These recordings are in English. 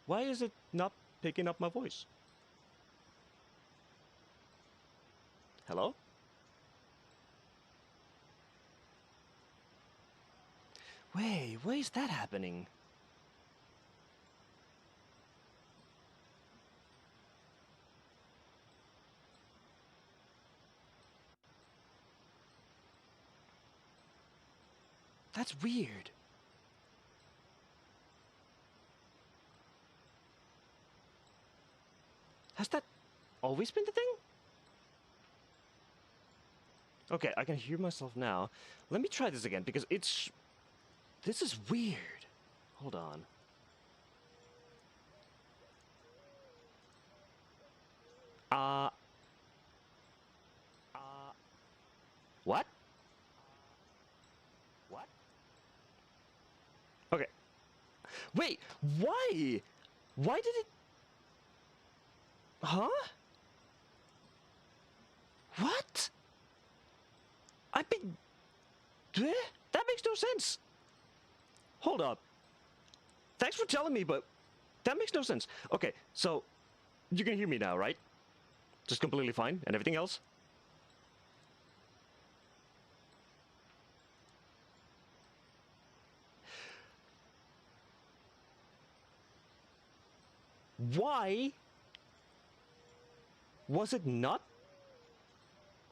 Why is it not picking up my voice? Hello? Wait, why is that happening? That's weird. Has that always been the thing? Okay, I can hear myself now. Let me try this again, because it's... This is weird. Hold on. Uh... What? What? Okay. Wait, why? Why did it... Huh? What? I've been... That makes no sense. Hold up. Thanks for telling me, but that makes no sense. Okay, so you can hear me now, right? Just completely fine, and everything else? Why was it not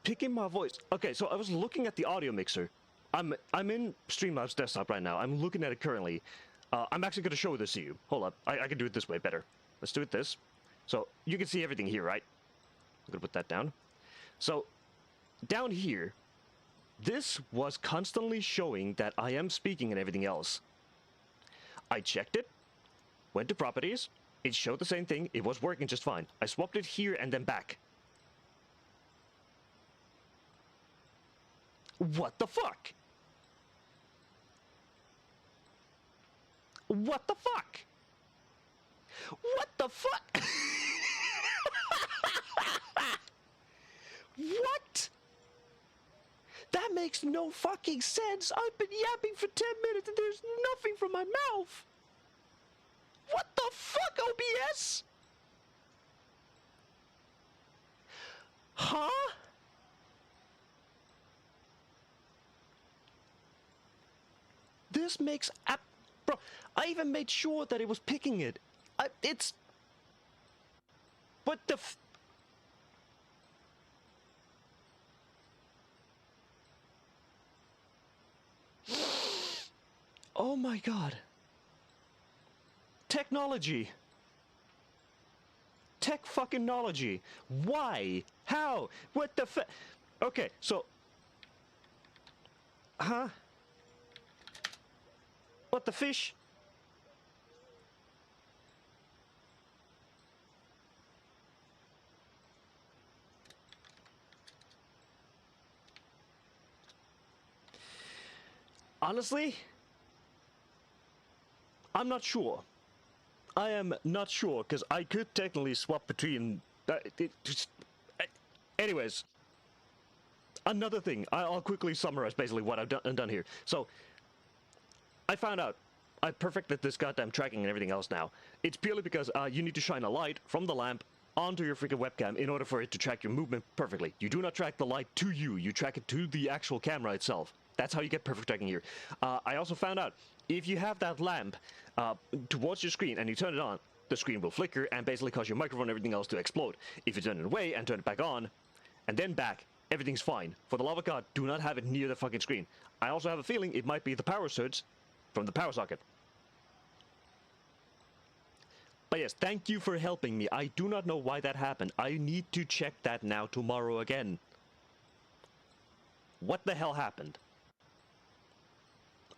picking my voice? Okay, so I was looking at the audio mixer. I'm in Streamlabs desktop right now. I'm looking at it currently. I'm actually going to show this to you. Hold up. I can do it this way better. Let's do it this. So you can see everything here, right? I'm going to put that down. So down here, this was constantly showing that I am speaking and everything else. I checked it, went to properties, it showed the same thing, it was working just fine. I swapped it here and then back. What the fuck? What the fuck? What the fuck? What? That makes no fucking sense. I've been yapping for 10 minutes and there's nothing from my mouth. What the fuck, OBS? Huh? This makes bro, I even made sure that it was picking it. It's... What the Oh my god. Technology. Tech fucking -nology. Why? How? What the Okay, so... Huh? What the fish? Honestly, I'm not sure. I am not sure, because I could technically swap between... anyways, another thing. I'll quickly summarize basically what I've done here. So, I found out I perfected this goddamn tracking and everything else now. It's purely because you need to shine a light from the lamp onto your freaking webcam in order for it to track your movement perfectly. You do not track the light to you, you track it to the actual camera itself. That's how you get perfect tracking here. I also found out, if you have that lamp towards your screen and you turn it on, the screen will flicker and basically cause your microphone and everything else to explode. If you turn it away and turn it back on, and then back, everything's fine. For the love of God, do not have it near the fucking screen. I also have a feeling it might be the power surge from the power socket. But yes, thank you for helping me. I do not know why that happened. I need to check that now tomorrow again. What the hell happened?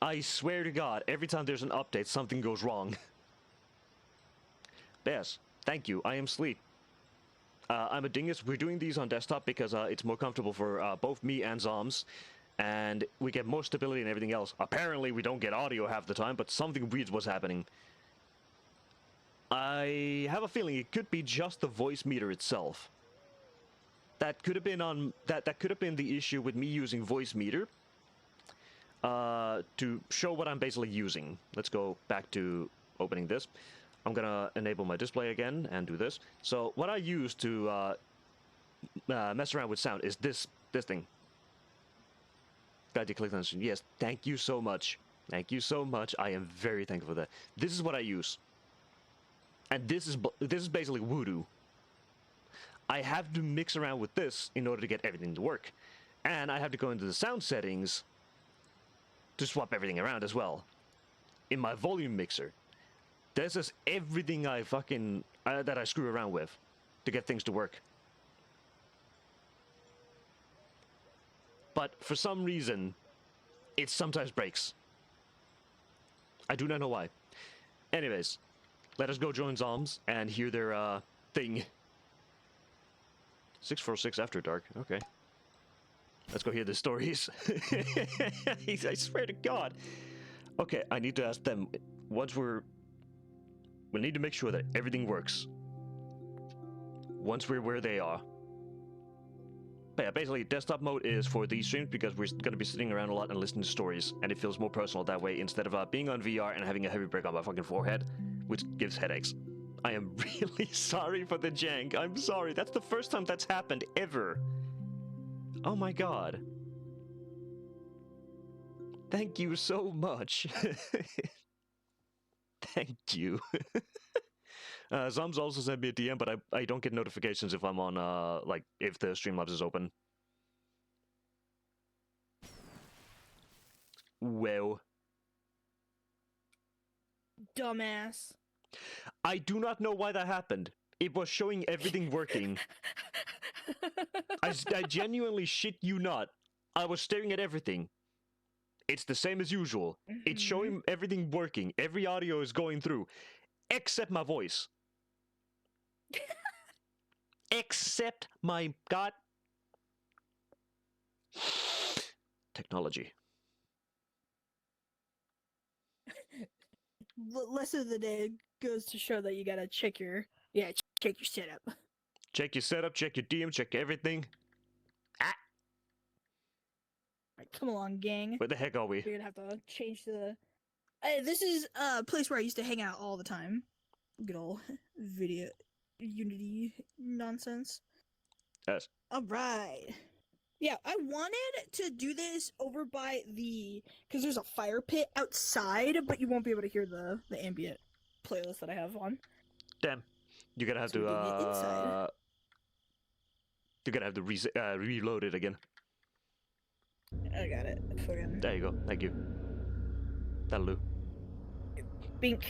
I swear to God, every time there's an update, something goes wrong. Yes, thank you. I am Sleep. I'm a dingus. We're doing these on desktop because it's more comfortable for both me and Zombs. And we get more stability and everything else. Apparently, we don't get audio half the time, but something weird was happening. I have a feeling it could be just the voice meter itself. That could have been on... That could have been the issue with me using voice meter. To show what I'm basically using. Let's go back to opening this. I'm gonna enable my display again and do this. So what I use to mess around with sound is this thing. Glad you clicked on this. Yes, thank you so much. Thank you so much. I am very thankful for that. This is what I use. And this is basically voodoo. I have to mix around with this in order to get everything to work. And I have to go into the sound settings to swap everything around as well. In my volume mixer. This is everything I that I screw around with to get things to work. But for some reason, it sometimes breaks. I do not know why. Anyways, let us go join Zombs and hear their thing. 646 After Dark. Okay. Let's go hear the stories. I swear to God. Okay, I need to ask them. We need to make sure that everything works. Once we're where they are. But yeah, basically, desktop mode is for these streams because we're going to be sitting around a lot and listening to stories, and it feels more personal that way instead of being on VR and having a heavy break on my fucking forehead, which gives headaches. I am really sorry for the jank. I'm sorry. That's the first time that's happened ever. Oh my god. Thank you so much. Thank you. Zombs also sent me a DM, but I don't get notifications if I'm on, like, if the Streamlabs is open. Well. Dumbass. I do not know why that happened. It was showing everything working. I genuinely shit you not. I was staring at everything. It's the same as usual. It's showing everything working. Every audio is going through. Except my voice. Except my god... technology. Lesson of the day goes to show that you gotta check your setup. Check your setup, check your DM, check everything. Ah! Alright, come along, gang. Where the heck are we? We're gonna have to change the... this is a place where I used to hang out all the time. Good old video Unity nonsense. Yes. Alright. Yeah, I wanted to do this over by the... because there's a fire pit outside, but you won't be able to hear the ambient playlist that I have on. Damn. You're gonna have So to, you're gonna have to reload it again. I got it. Fucking... There you go. Thank you. That'll do. Bink.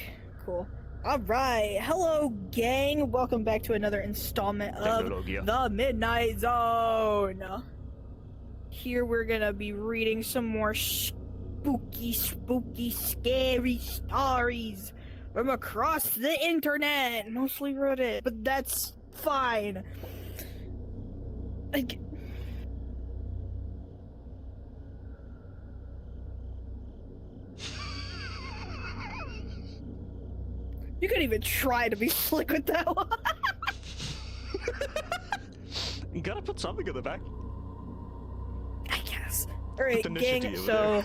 Cool. Alright. Hello, gang. Welcome back to another installment of The Midnight Zone. Here we're gonna be reading some more spooky, scary stories from across the internet. Mostly Reddit, but that's fine. You couldn't even try to be slick with that one. You gotta put something in the back. I guess. Alright, gang, so...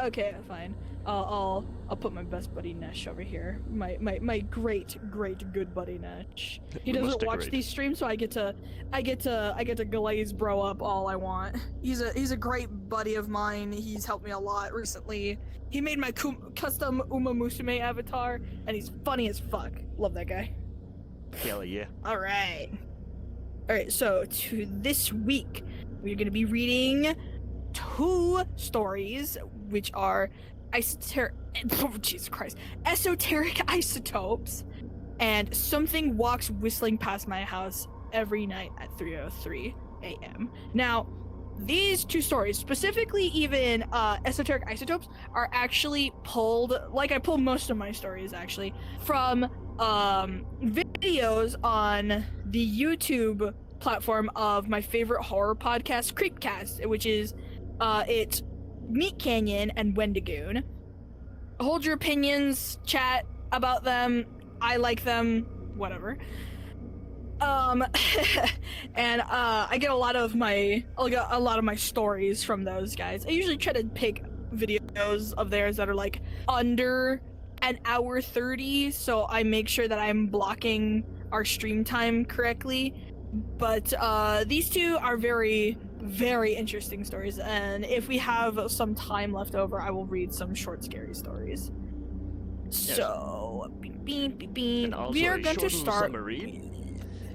okay, fine. I'll put my best buddy Nesh over here. My great good buddy Nesh. He doesn't watch these streams, so I get to glaze bro up all I want. He's a great buddy of mine. He's helped me a lot recently. He made my custom Uma Musume avatar, and he's funny as fuck. Love that guy. Hell yeah. Alright, so this week, we're gonna be reading 2 stories, which are Jesus Christ, esoteric isotopes, and something walks whistling past my house every night at 3:03 a.m. Now, these 2 stories, specifically even esoteric isotopes, are actually pulled, like I pull most of my stories actually, from videos on the YouTube platform of my favorite horror podcast, Creepcast, which is it's Meat Canyon and Wendigoon. Hold your opinions, chat about them. I like them, whatever. And I get a lot of my stories from those guys. I usually try to pick videos of theirs that are like under an hour 30, so I make sure that I'm blocking our stream time correctly. But these two are very, very interesting stories, and if we have some time left over, I will read some short, scary stories. Yes. So, And also we are a going to short little start. summary.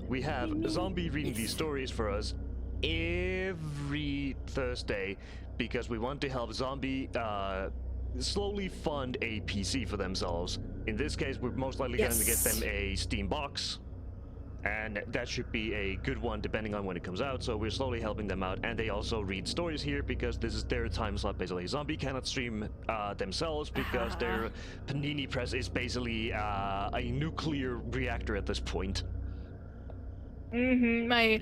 We have Zombie reading these stories for us every Thursday because we want to help Zombie slowly fund a PC for themselves. In this case, we're most likely going to get them a Steam box, and that should be a good one depending on when it comes out, so we're slowly helping them out. And they also read stories here because this is their time slot, basically. Zombie cannot stream themselves because their Panini press is basically a nuclear reactor at this point. My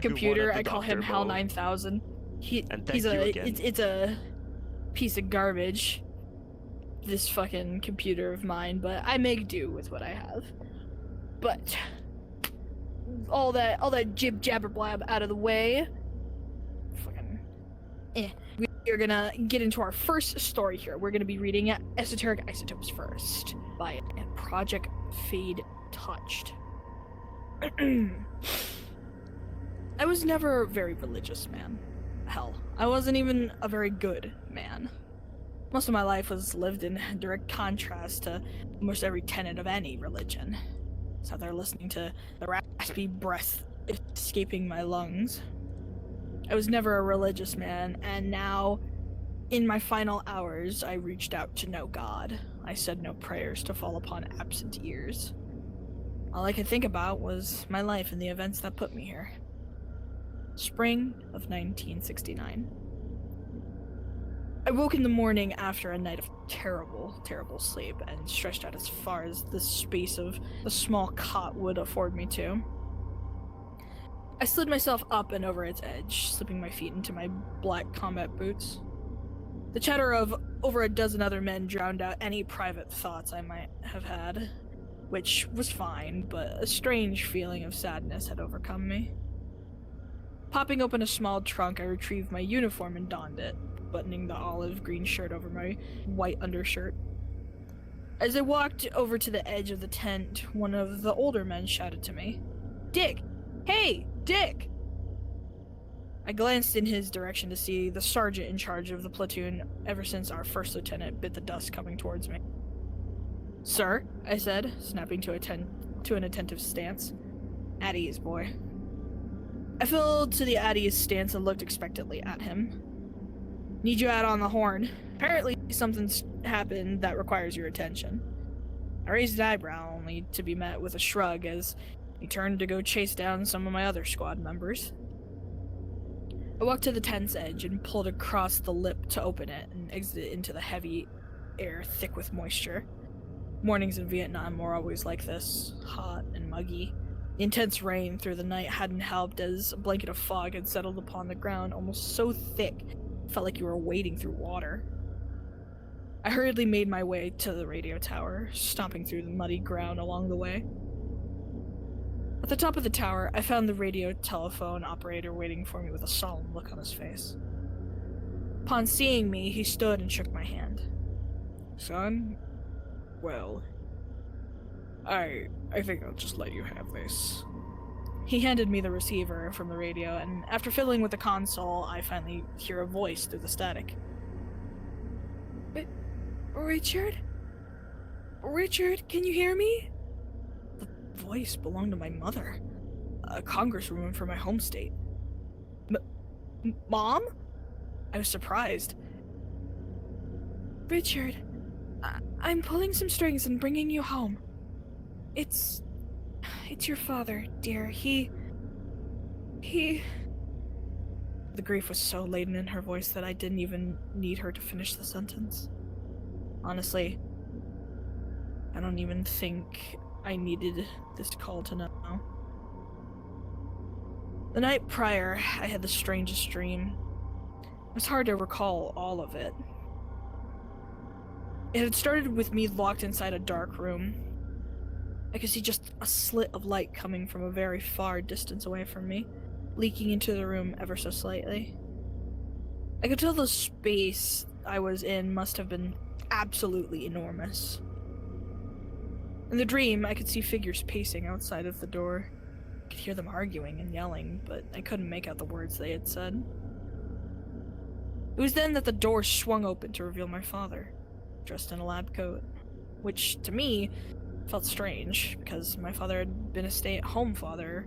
computer, I call him Hal 9000. It's a piece of garbage, this fucking computer of mine, but I make do with what I have. But all that jib jabber blab out of the way. We're gonna get into our first story here. We're gonna be reading Esoteric Isotopes first by Project Fade Touched. I was never a very religious man. Hell, I wasn't even a very good man. Most of my life was lived in direct contrast to almost every tenet of any religion. So they're listening to the raspy breath escaping my lungs. I was never a religious man, and now, in my final hours, I reached out to know God. I said no prayers to fall upon absent ears. All I could think about was my life and the events that put me here. Spring of 1969. I woke in the morning after a night of terrible, terrible sleep and stretched out as far as the space of the small cot would afford me to. I slid myself up and over its edge, slipping my feet into my black combat boots. The chatter of over a dozen other men drowned out any private thoughts I might have had, which was fine, but a strange feeling of sadness had overcome me. Popping open a small trunk, I retrieved my uniform and donned it, buttoning the olive green shirt over my white undershirt. As I walked over to the edge of the tent, one of the older men shouted to me, "Dick! Hey, Dick!" I glanced in his direction to see the sergeant in charge of the platoon ever since our first lieutenant bit the dust coming towards me. "Sir," I said, snapping to an attentive stance. "At ease, boy." I fell to the at ease stance and looked expectantly at him. "Need you out on the horn. Apparently something's happened that requires your attention." I raised an eyebrow, only to be met with a shrug as he turned to go chase down some of my other squad members. I walked to the tent's edge and pulled across the lip to open it and exit into the heavy air thick with moisture. Mornings in Vietnam were always like this, hot and muggy. The intense rain through the night hadn't helped, as a blanket of fog had settled upon the ground, almost so thick it felt like you were wading through water. I hurriedly made my way to the radio tower, stomping through the muddy ground along the way. At the top of the tower, I found the radio telephone operator waiting for me with a solemn look on his face. Upon seeing me, he stood and shook my hand. "Son, well, I think I'll just let you have this." He handed me the receiver from the radio, and after fiddling with the console, I finally hear a voice through the static. Richard? Richard, can you hear me?" The voice belonged to my mother, a congresswoman from my home state. Mom? I was surprised. "Richard, I'm pulling some strings and bringing you home. It's your father, dear. He... The grief was so laden in her voice that I didn't even need her to finish the sentence. Honestly, I don't even think I needed this call to know. The night prior, I had the strangest dream. It was hard to recall all of it. It had started with me locked inside a dark room. I could see just a slit of light coming from a very far distance away from me, leaking into the room ever so slightly. I could tell the space I was in must have been absolutely enormous. In the dream, I could see figures pacing outside of the door. I could hear them arguing and yelling, but I couldn't make out the words they had said. It was then that the door swung open to reveal my father, dressed in a lab coat, which, to me, felt strange, because my father had been a stay-at-home father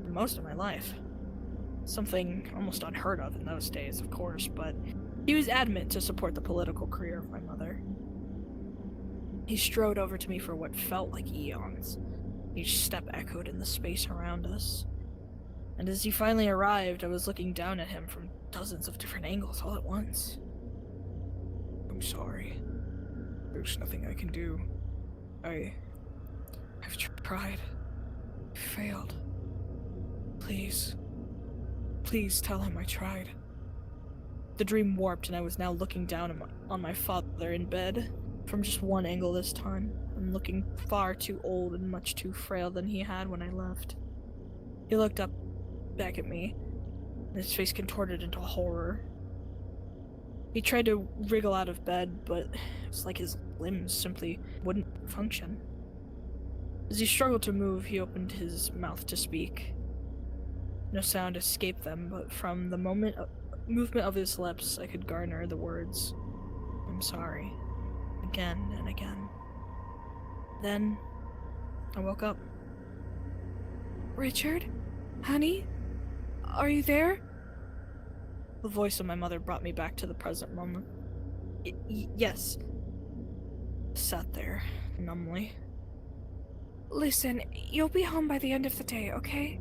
for most of my life. Something almost unheard of in those days, of course, but he was adamant to support the political career of my mother. He strode over to me for what felt like eons. Each step echoed in the space around us. And as he finally arrived, I was looking down at him from dozens of different angles all at once. I'm sorry. There's nothing I can do. I've tried. I failed. Please tell him I tried. The dream warped and I was now looking down on my father in bed, from just one angle this time, and looking far too old and much too frail than he had when I left. He looked up back at me, and his face contorted into horror. He tried to wriggle out of bed, but it was like his limbs simply wouldn't function. As he struggled to move, he opened his mouth to speak. No sound escaped them, but from the movement of his lips, I could garner the words, "I'm sorry," again and again. Then, I woke up. "Richard? Honey? Are you there?" The voice of my mother brought me back to the present moment. Yes. I sat there, numbly. "Listen, you'll be home by the end of the day, okay?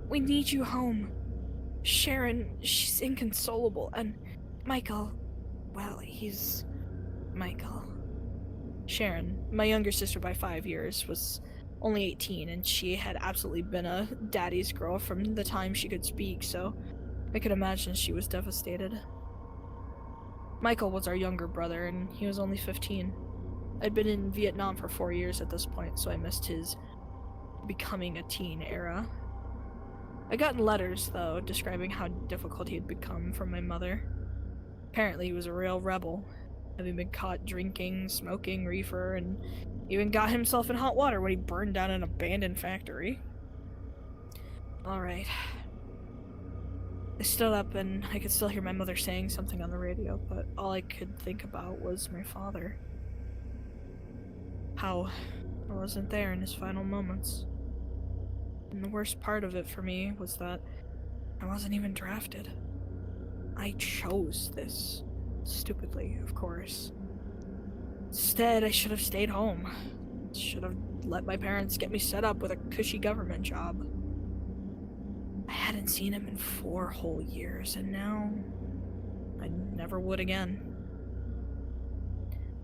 We need you home. Sharon, she's inconsolable, and Michael, well, he's Michael." Sharon, my younger sister by 5 years, was only 18, and she had absolutely been a daddy's girl from the time she could speak, so I could imagine she was devastated. Michael was our younger brother, and he was only 15. I'd been in Vietnam for 4 years at this point, so I missed his becoming a teen era. I'd gotten letters, though, describing how difficult he had become from my mother. Apparently he was a real rebel, having been caught drinking, smoking reefer, and even got himself in hot water when he burned down an abandoned factory. Alright. I stood up and I could still hear my mother saying something on the radio, but all I could think about was my father. How I wasn't there in his final moments. And the worst part of it for me was that I wasn't even drafted. I chose this. Stupidly, of course. Instead, I should have stayed home. Should have let my parents get me set up with a cushy government job. I hadn't seen him in 4 whole years, and now I never would again.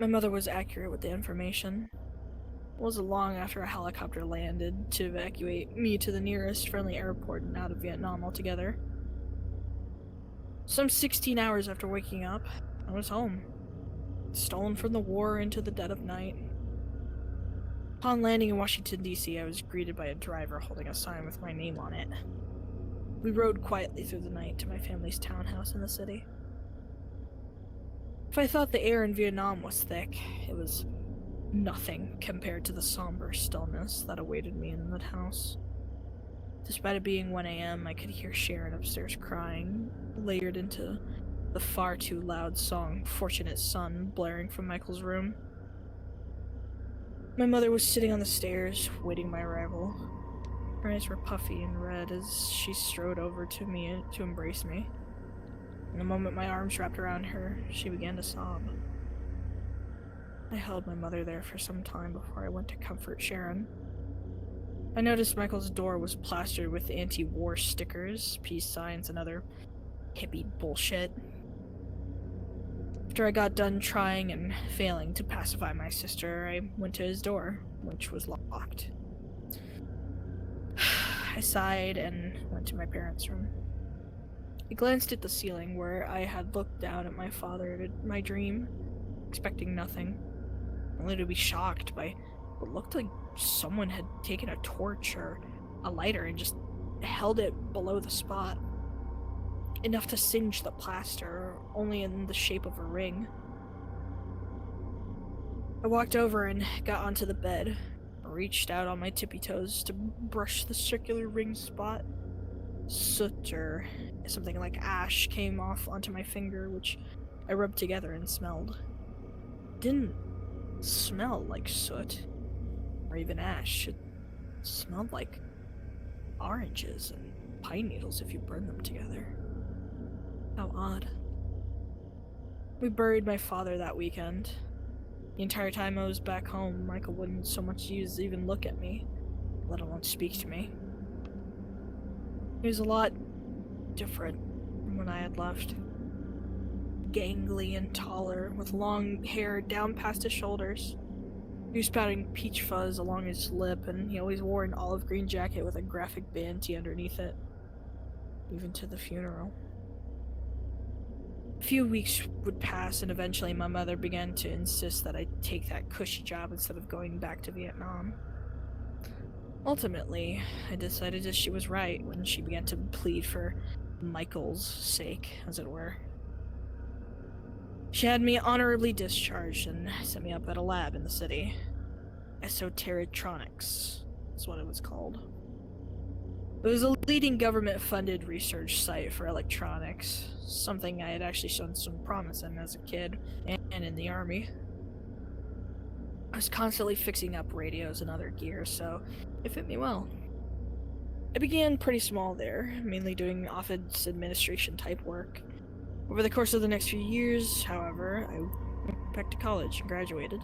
My mother was accurate with the information. It wasn't long after a helicopter landed to evacuate me to the nearest friendly airport and out of Vietnam altogether. Some 16 hours after waking up, I was home, stolen from the war into the dead of night. Upon landing in Washington, D.C., I was greeted by a driver holding a sign with my name on it. We rode quietly through the night to my family's townhouse in the city. If I thought the air in Vietnam was thick, it was nothing compared to the somber stillness that awaited me in that house. Despite it being 1 a.m., I could hear Sharon upstairs crying, layered into the far too loud song "Fortunate Son" blaring from Michael's room. My mother was sitting on the stairs, waiting my arrival. Her eyes were puffy and red as she strode over to me to embrace me. And the moment my arms wrapped around her, she began to sob. I held my mother there for some time before I went to comfort Sharon. I noticed Michael's door was plastered with anti-war stickers, peace signs, and other hippie bullshit. After I got done trying and failing to pacify my sister, I went to his door, which was locked. I sighed and went to my parents' room. I glanced at the ceiling where I had looked down at my father in my dream, expecting nothing, only to be shocked by what looked like someone had taken a torch or a lighter and just held it below the spot. Enough to singe the plaster, only in the shape of a ring. I walked over and got onto the bed. I reached out on my tippy toes to brush the circular ring spot. Soot or something like ash came off onto my finger, which I rubbed together and smelled. It didn't smell like soot or even ash. It smelled like oranges and pine needles if you burn them together. How odd. We buried my father that weekend. The entire time I was back home, Michael wouldn't so much as even look at me, let alone speak to me. He was a lot different from when I had left. Gangly and taller, with long hair down past his shoulders. He was spouting peach fuzz along his lip, and he always wore an olive green jacket with a graphic band tee underneath it. Even to the funeral. A few weeks would pass, and eventually my mother began to insist that I take that cushy job instead of going back to Vietnam. Ultimately, I decided that she was right when she began to plead for Michael's sake, as it were. She had me honorably discharged and set me up at a lab in the city. Esoteritronics is what it was called. It was a leading government-funded research site for electronics, something I had actually shown some promise in as a kid and in the army. I was constantly fixing up radios and other gear, so it fit me well. I began pretty small there, mainly doing office administration type work. Over the course of the next few years, however, I went back to college and graduated.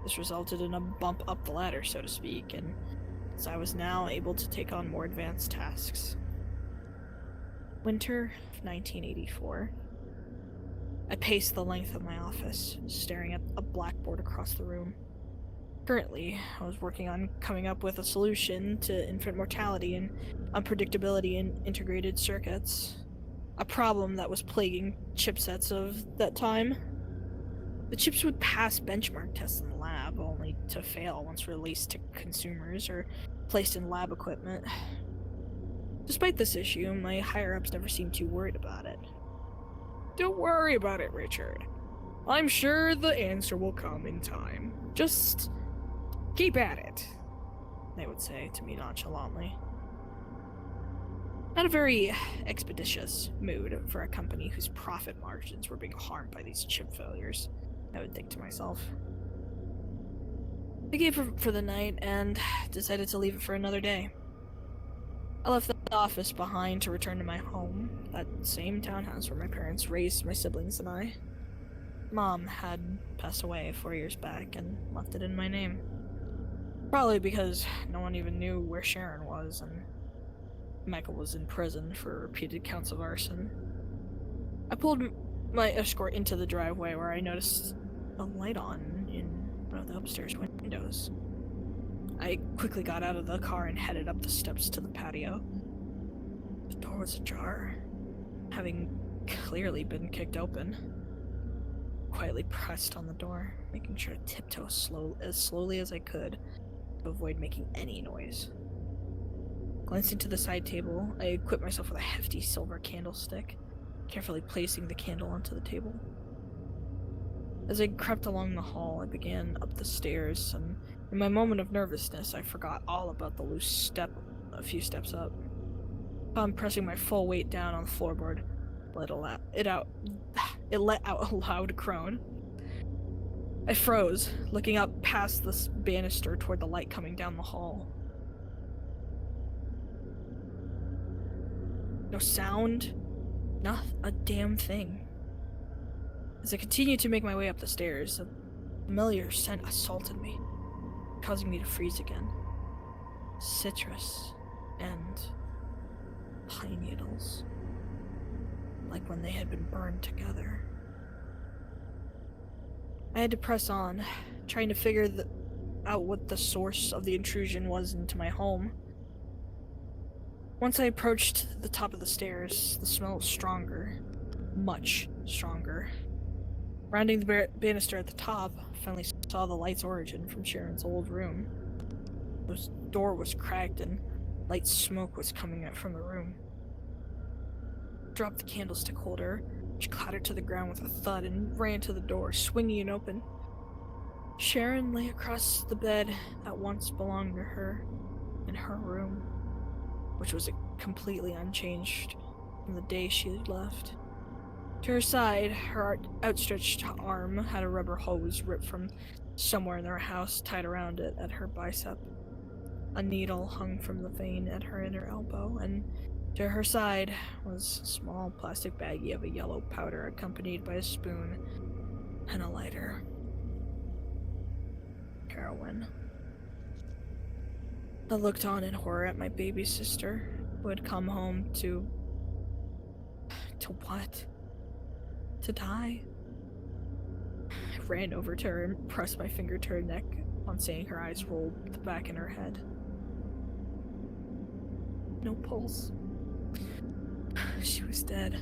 This resulted in a bump up the ladder, so to speak, and so I was now able to take on more advanced tasks. Winter of 1984. I paced the length of my office, staring at a blackboard across the room. Currently, I was working on coming up with a solution to infant mortality and unpredictability in integrated circuits, a problem that was plaguing chipsets of that time. The chips would pass benchmark tests in the lab, only to fail once released to consumers or placed in lab equipment. Despite this issue, my higher-ups never seemed too worried about it. "Don't worry about it, Richard. I'm sure the answer will come in time. Just keep at it," they would say to me nonchalantly. Not a very expeditious mood for a company whose profit margins were being harmed by these chip failures, I would think to myself. I gave for the night and decided to leave it for another day. I left the office behind to return to my home, that same townhouse where my parents raised my siblings and I. Mom had passed away 4 years back and left it in my name. Probably because no one even knew where Sharon was, and Michael was in prison for repeated counts of arson. I pulled my escort into the driveway where I noticed a light on in one of the upstairs windows. I quickly got out of the car and headed up the steps to the patio. The door was ajar, having clearly been kicked open. Quietly pressed on the door, making sure to tiptoe as slowly as I could to avoid making any noise. Glancing to the side table, I equipped myself with a hefty silver candlestick, carefully placing the candle onto the table. As I crept along the hall, I began up the stairs, and in my moment of nervousness, I forgot all about the loose step a few steps up. Upon pressing my full weight down on the floorboard, it let out a loud groan. I froze, looking up past the banister toward the light coming down the hall. No sound, not a damn thing. As I continued to make my way up the stairs, a familiar scent assaulted me, causing me to freeze again. Citrus and pine needles, like when they had been burned together. I had to press on, trying to figure out what the source of the intrusion was into my home. Once I approached the top of the stairs, the smell was stronger, much stronger. Rounding the banister at the top, I finally saw the light's origin from Sharon's old room. The door was cracked and light smoke was coming out from the room. I dropped the candlestick holder, which clattered to the ground with a thud, and ran to the door, swinging it open. Sharon lay across the bed that once belonged to her in her room, which was completely unchanged from the day she left. To her side, her outstretched arm had a rubber hose ripped from somewhere in their house tied around it at her bicep. A needle hung from the vein at her inner elbow, and to her side was a small plastic baggie of a yellow powder accompanied by a spoon and a lighter. Heroin. I looked on in horror at my baby sister, who had come home to what? To die? I ran over to her and pressed my finger to her neck on seeing her eyes roll back in her head. No pulse. She was dead.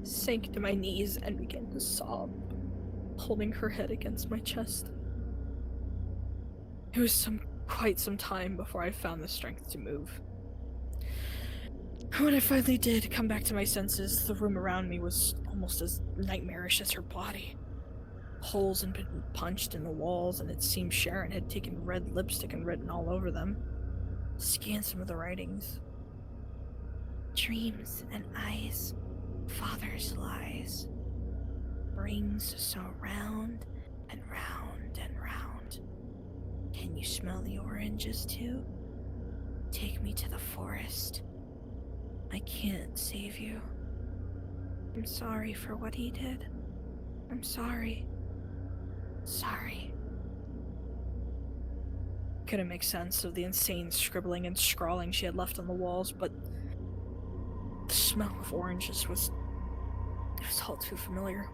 Sank to my knees and began to sob, holding her head against my chest. It was quite some time before I found the strength to move. When I finally did come back to my senses, the room around me was almost as nightmarish as her body. Holes had been punched in the walls, and it seemed Sharon had taken red lipstick and written all over them. Scanned some of the writings. Dreams and eyes, father's lies. Rings so round and round and round. Can you smell the oranges too? Take me to the forest. I can't save you. I'm sorry for what he did. I'm sorry. Sorry. Couldn't make sense of the insane scribbling and scrawling she had left on the walls, but the smell of oranges was all too familiar.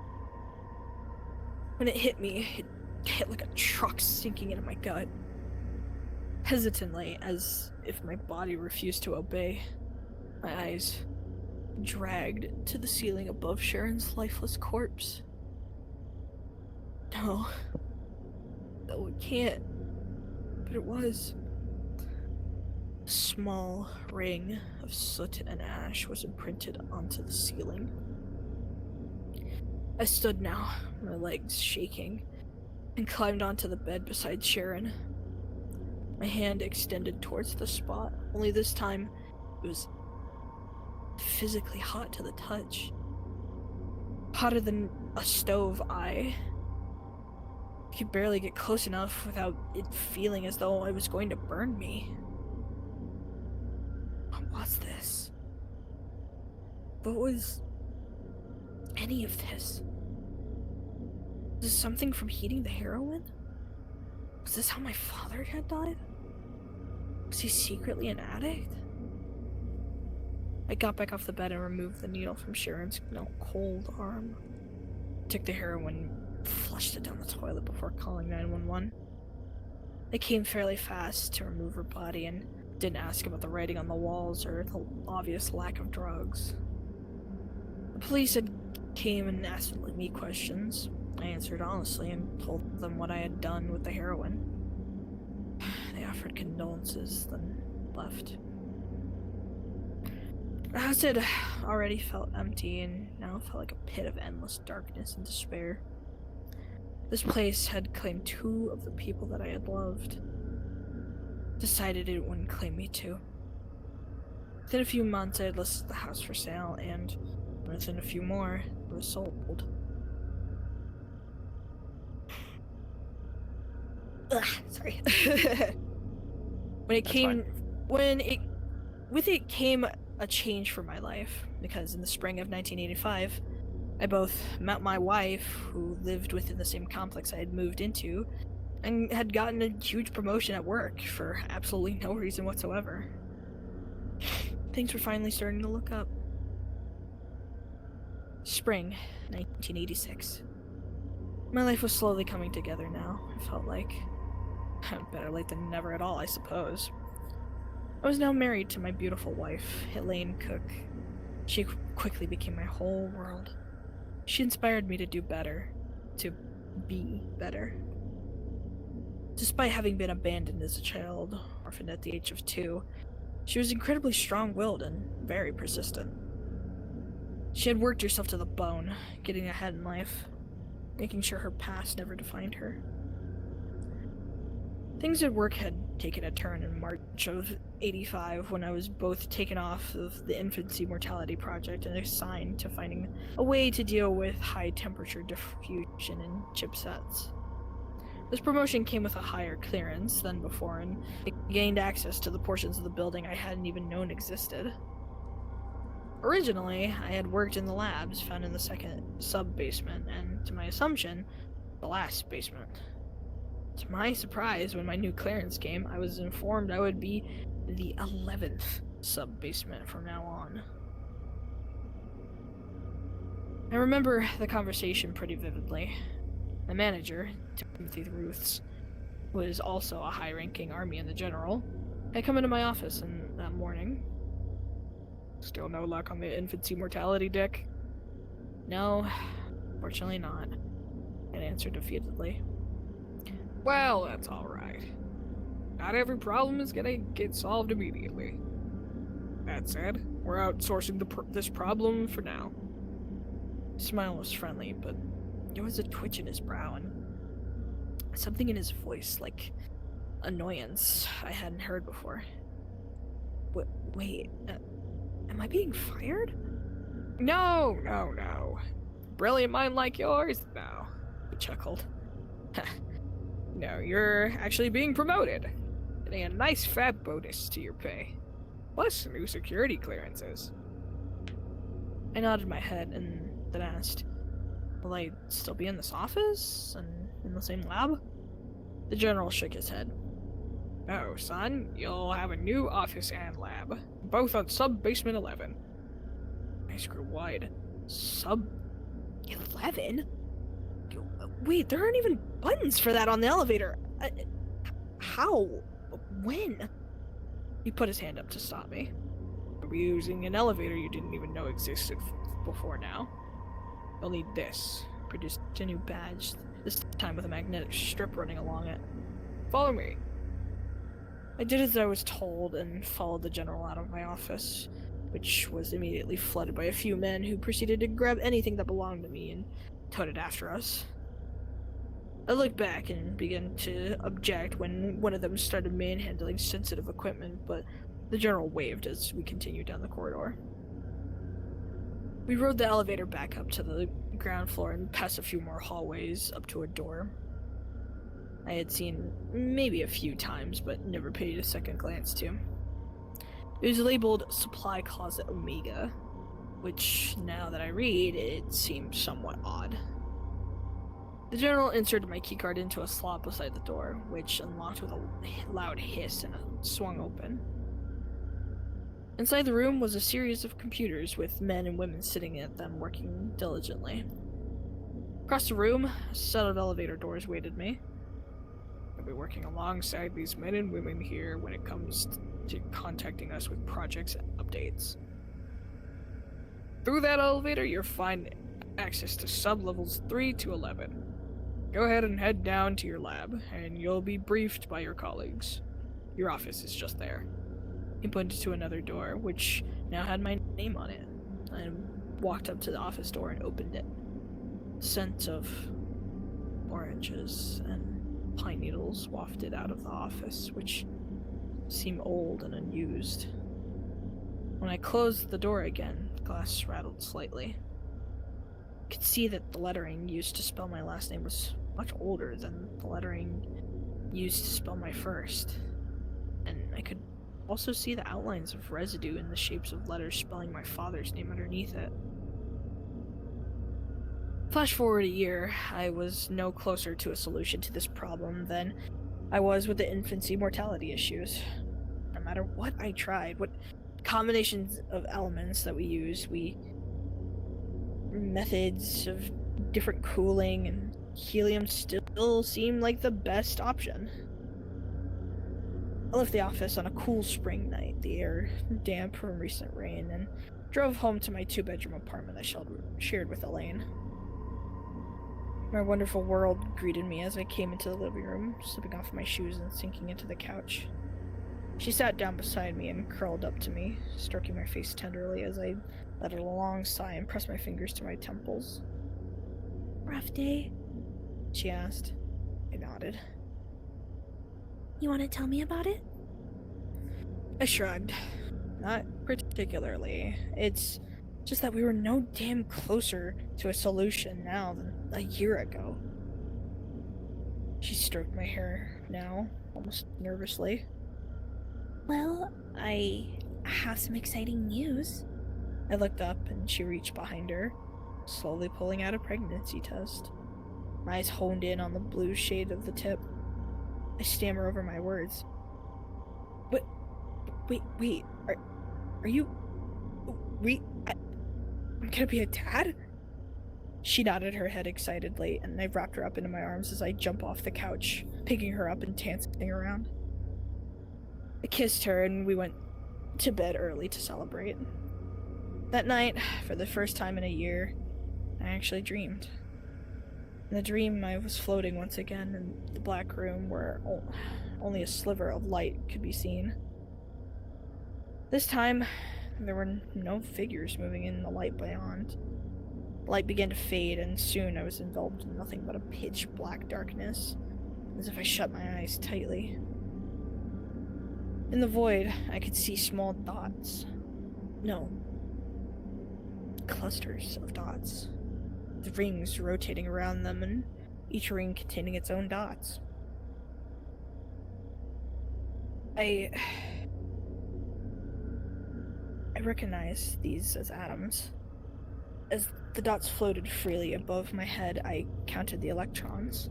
When it hit me, it hit like a truck sinking into my gut. Hesitantly, as if my body refused to obey, my eyes dragged to the ceiling above Sharon's lifeless corpse. No, it can't. But it was. A small ring of soot and ash was imprinted onto the ceiling. I stood now, my legs shaking, and climbed onto the bed beside Sharon. My hand extended towards the spot, only this time it was physically hot to the touch. Hotter than a stove eye. I could barely get close enough without it feeling as though it was going to burn me. What was this? What was any of this? Was this something from heating the heroin? Was this how my father had died? Was he secretly an addict? I got back off the bed and removed the needle from Sharon's cold arm. Took the heroin, flushed it down the toilet before calling 911. They came fairly fast to remove her body and didn't ask about the writing on the walls or the obvious lack of drugs. The police had came and asked me questions. I answered honestly and told them what I had done with the heroin. They offered condolences, then left. The house had already felt empty and now felt like a pit of endless darkness and despair. This place had claimed two of the people that I had loved. Decided it wouldn't claim me too. Within a few months, I had listed the house for sale, and within a few more, it was sold. Ugh, sorry. With it came a change for my life, because in the spring of 1985, I both met my wife, who lived within the same complex I had moved into, and had gotten a huge promotion at work for absolutely no reason whatsoever. Things were finally starting to look up. Spring 1986. My life was slowly coming together now, it felt like. Better late than never at all, I suppose. I was now married to my beautiful wife, Elaine Cook. She quickly became my whole world. She inspired me to do better, to be better. Despite having been abandoned as a child, orphaned at the age of 2, she was incredibly strong-willed and very persistent. She had worked herself to the bone, getting ahead in life. making sure her past never defined her. Things at work had taken a turn in March of '85 when I was both taken off of the Infancy Mortality Project and assigned to finding a way to deal with high-temperature diffusion in chipsets. This promotion came with a higher clearance than before, and I gained access to the portions of the building I hadn't even known existed. Originally, I had worked in the labs found in the second sub-basement, and, to my assumption, the last basement. To my surprise, when my new clearance came, I was informed I would be the 11th sub-basement from now on. I remember the conversation pretty vividly. The manager, Timothy Ruths, who was also a high-ranking Army in the General, had come into my office that morning. Still no luck on the infancy mortality deck? No, fortunately not, I answered defeatedly. Well, that's alright. Not every problem is gonna get solved immediately. That said, we're outsourcing this problem for now. His smile was friendly, but there was a twitch in his brow and something in his voice, like annoyance I hadn't heard before. Wait, am I being fired? No. Brilliant mind like yours? No, he chuckled. No, you're actually being promoted. Getting a nice fat bonus to your pay. Plus new security clearances. I nodded my head and then asked, will I still be in this office? And in the same lab? The General shook his head. No, son, you'll have a new office and lab. Both on sub-basement 11. I grew wide. Sub-11? Wait, there aren't even buttons for that on the elevator. How? When? He put his hand up to stop me. We're using an elevator you didn't even know existed before now. You'll need this. Produced a new badge, this time with a magnetic strip running along it. Follow me. I did as I was told and followed the General out of my office, which was immediately flooded by a few men who proceeded to grab anything that belonged to me and toted after us. I looked back and began to object when one of them started manhandling sensitive equipment, but the General waved as we continued down the corridor. We rode the elevator back up to the ground floor and past a few more hallways up to a door I had seen maybe a few times, but never paid a second glance to. It was labeled Supply Closet Omega, which, now that I read, it seemed somewhat odd. The General inserted my keycard into a slot beside the door, which unlocked with a loud hiss and swung open. Inside the room was a series of computers with men and women sitting at them working diligently. Across the room, a set of elevator doors waited me. I'll be working alongside these men and women here when it comes to contacting us with projects and updates. Through that elevator, you'll find access to sub-levels 3 to 11. Go ahead and head down to your lab, and you'll be briefed by your colleagues. Your office is just there. He pointed to another door, which now had my name on it. I walked up to the office door and opened it. The scent of oranges and pine needles wafted out of the office, which seemed old and unused. When I closed the door again, the glass rattled slightly. I could see that the lettering used to spell my last name was much older than the lettering used to spell my first. And I could also see the outlines of residue in the shapes of letters spelling my father's name underneath it. Flash forward a year, I was no closer to a solution to this problem than I was with the infancy mortality issues. No matter what I tried, what combinations of elements that we used, methods of different cooling, and helium still seemed like the best option. I left the office on a cool spring night, the air damp from recent rain, and drove home to my 2-bedroom apartment I shared with Elaine. My wonderful world greeted me as I came into the living room, slipping off my shoes and sinking into the couch. She sat down beside me and curled up to me, stroking my face tenderly as I let out a long sigh and pressed my fingers to my temples. Rough day? she asked. I nodded. You want to tell me about it? I shrugged. Not particularly. It's just that we were no damn closer to a solution now than a year ago. She stroked my hair now, almost nervously. Well, I have some exciting news. I looked up and she reached behind her, slowly pulling out a pregnancy test. My eyes honed in on the blue shade of the tip. I stammer over my words. Wait, are you... I'm gonna be a dad? She nodded her head excitedly, and I wrapped her up into my arms as I jump off the couch, picking her up and dancing around. I kissed her, and we went to bed early to celebrate. That night, for the first time in a year, I actually dreamed. In the dream, I was floating once again in the black room where only a sliver of light could be seen. This time, there were no figures moving in the light beyond. The light began to fade, and soon I was enveloped in nothing but a pitch-black darkness, as if I shut my eyes tightly. In the void, I could see small dots. No. Clusters of dots. With rings rotating around them, and each ring containing its own dots. I recognized these as atoms. As the dots floated freely above my head, I counted the electrons.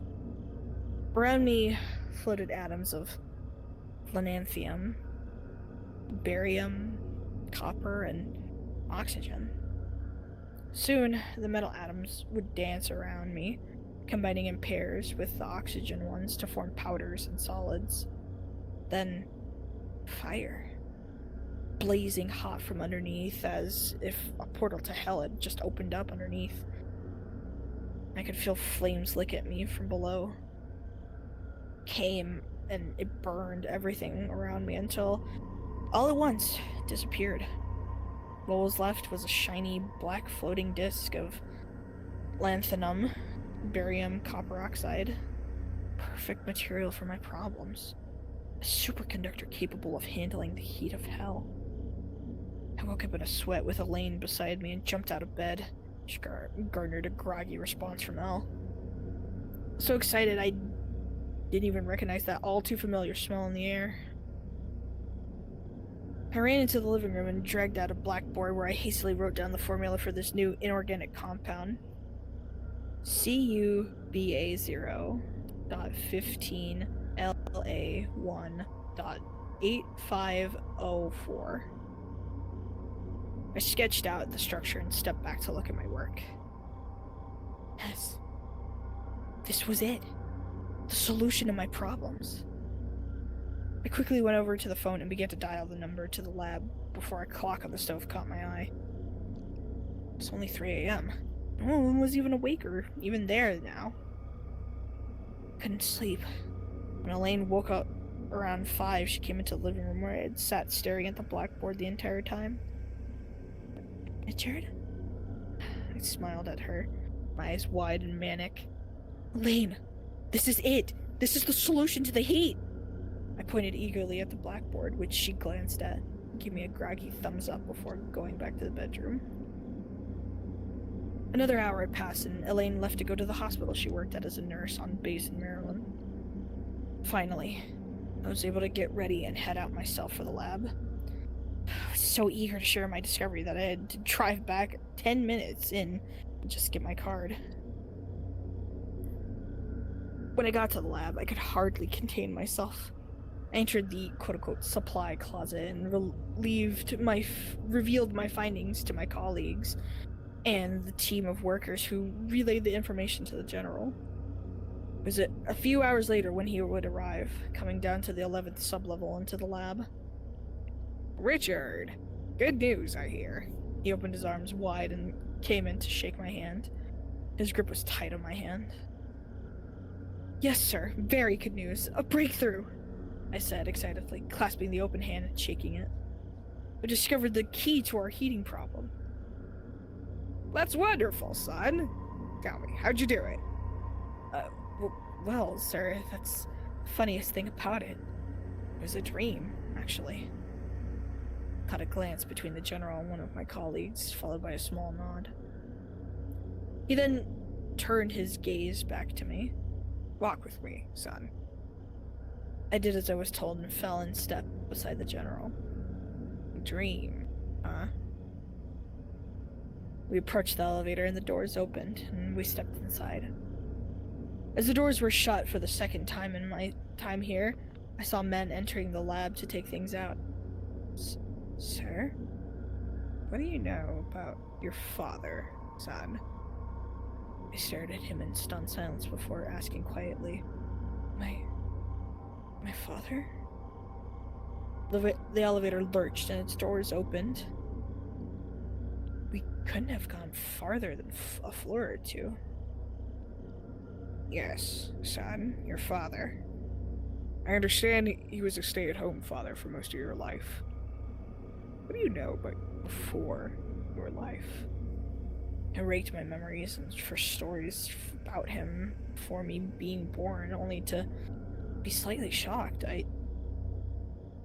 Around me floated atoms of lanthanum, barium, copper, and oxygen. Soon, the metal atoms would dance around me, combining in pairs with the oxygen ones to form powders and solids. Then, fire. Blazing hot from underneath, as if a portal to hell had just opened up underneath. I could feel flames lick at me from below. Came, and it burned everything around me until, all at once, it disappeared. What was left was a shiny, black floating disc of lanthanum, barium copper oxide. Perfect material for my problems. A superconductor capable of handling the heat of hell. I woke up in a sweat with Elaine beside me and jumped out of bed. She garnered a groggy response from Elle. So excited I didn't even recognize that all too familiar smell in the air. I ran into the living room and dragged out a blackboard where I hastily wrote down the formula for this new inorganic compound. CuBa0.15La1.8504. I sketched out the structure and stepped back to look at my work. Yes, this was it. The solution to my problems. I quickly went over to the phone and began to dial the number to the lab before a clock on the stove caught my eye. It's only 3 a.m. No one was even awake or even there now. Couldn't sleep. When Elaine woke up around 5, she came into the living room where I had sat staring at the blackboard the entire time. Richard? I smiled at her, my eyes wide and manic. Elaine, this is it! This is the solution to the heat! I pointed eagerly at the blackboard, which she glanced at and gave me a groggy thumbs up before going back to the bedroom. Another hour had passed, and Elaine left to go to the hospital she worked at as a nurse on base in Maryland. Finally, I was able to get ready and head out myself for the lab. I was so eager to share my discovery that I had to drive back 10 minutes in and just get my card. When I got to the lab, I could hardly contain myself. I entered the quote-unquote supply closet and revealed my findings to my colleagues and the team of workers who relayed the information to the general. It was a few hours later when he would arrive, coming down to the 11th sublevel into the lab. Richard, good news, I hear. He opened his arms wide and came in to shake my hand. His grip was tight on my hand. Yes, sir, very good news. A breakthrough, I said excitedly, clasping the open hand and shaking it. I discovered the key to our heating problem. That's wonderful, son. Tell me, how'd you do it? Well, sir, that's the funniest thing about it. It was a dream, actually. Caught a glance between the general and one of my colleagues, followed by a small nod. He then turned his gaze back to me. Walk with me, son. I did as I was told and fell in step beside the general. Dream, huh? We approached the elevator and the doors opened, and we stepped inside. As the doors were shut for the second time in my time here, I saw men entering the lab to take things out. Sir? What do you know about your father, son? I stared at him in stunned silence before asking quietly, My father? The elevator lurched and its doors opened. We couldn't have gone farther than a floor or two. Yes, son, your father. I understand he was a stay-at-home father for most of your life. What do you know about before your life? I raked my memories and for stories about him before me being born, only to be slightly shocked. I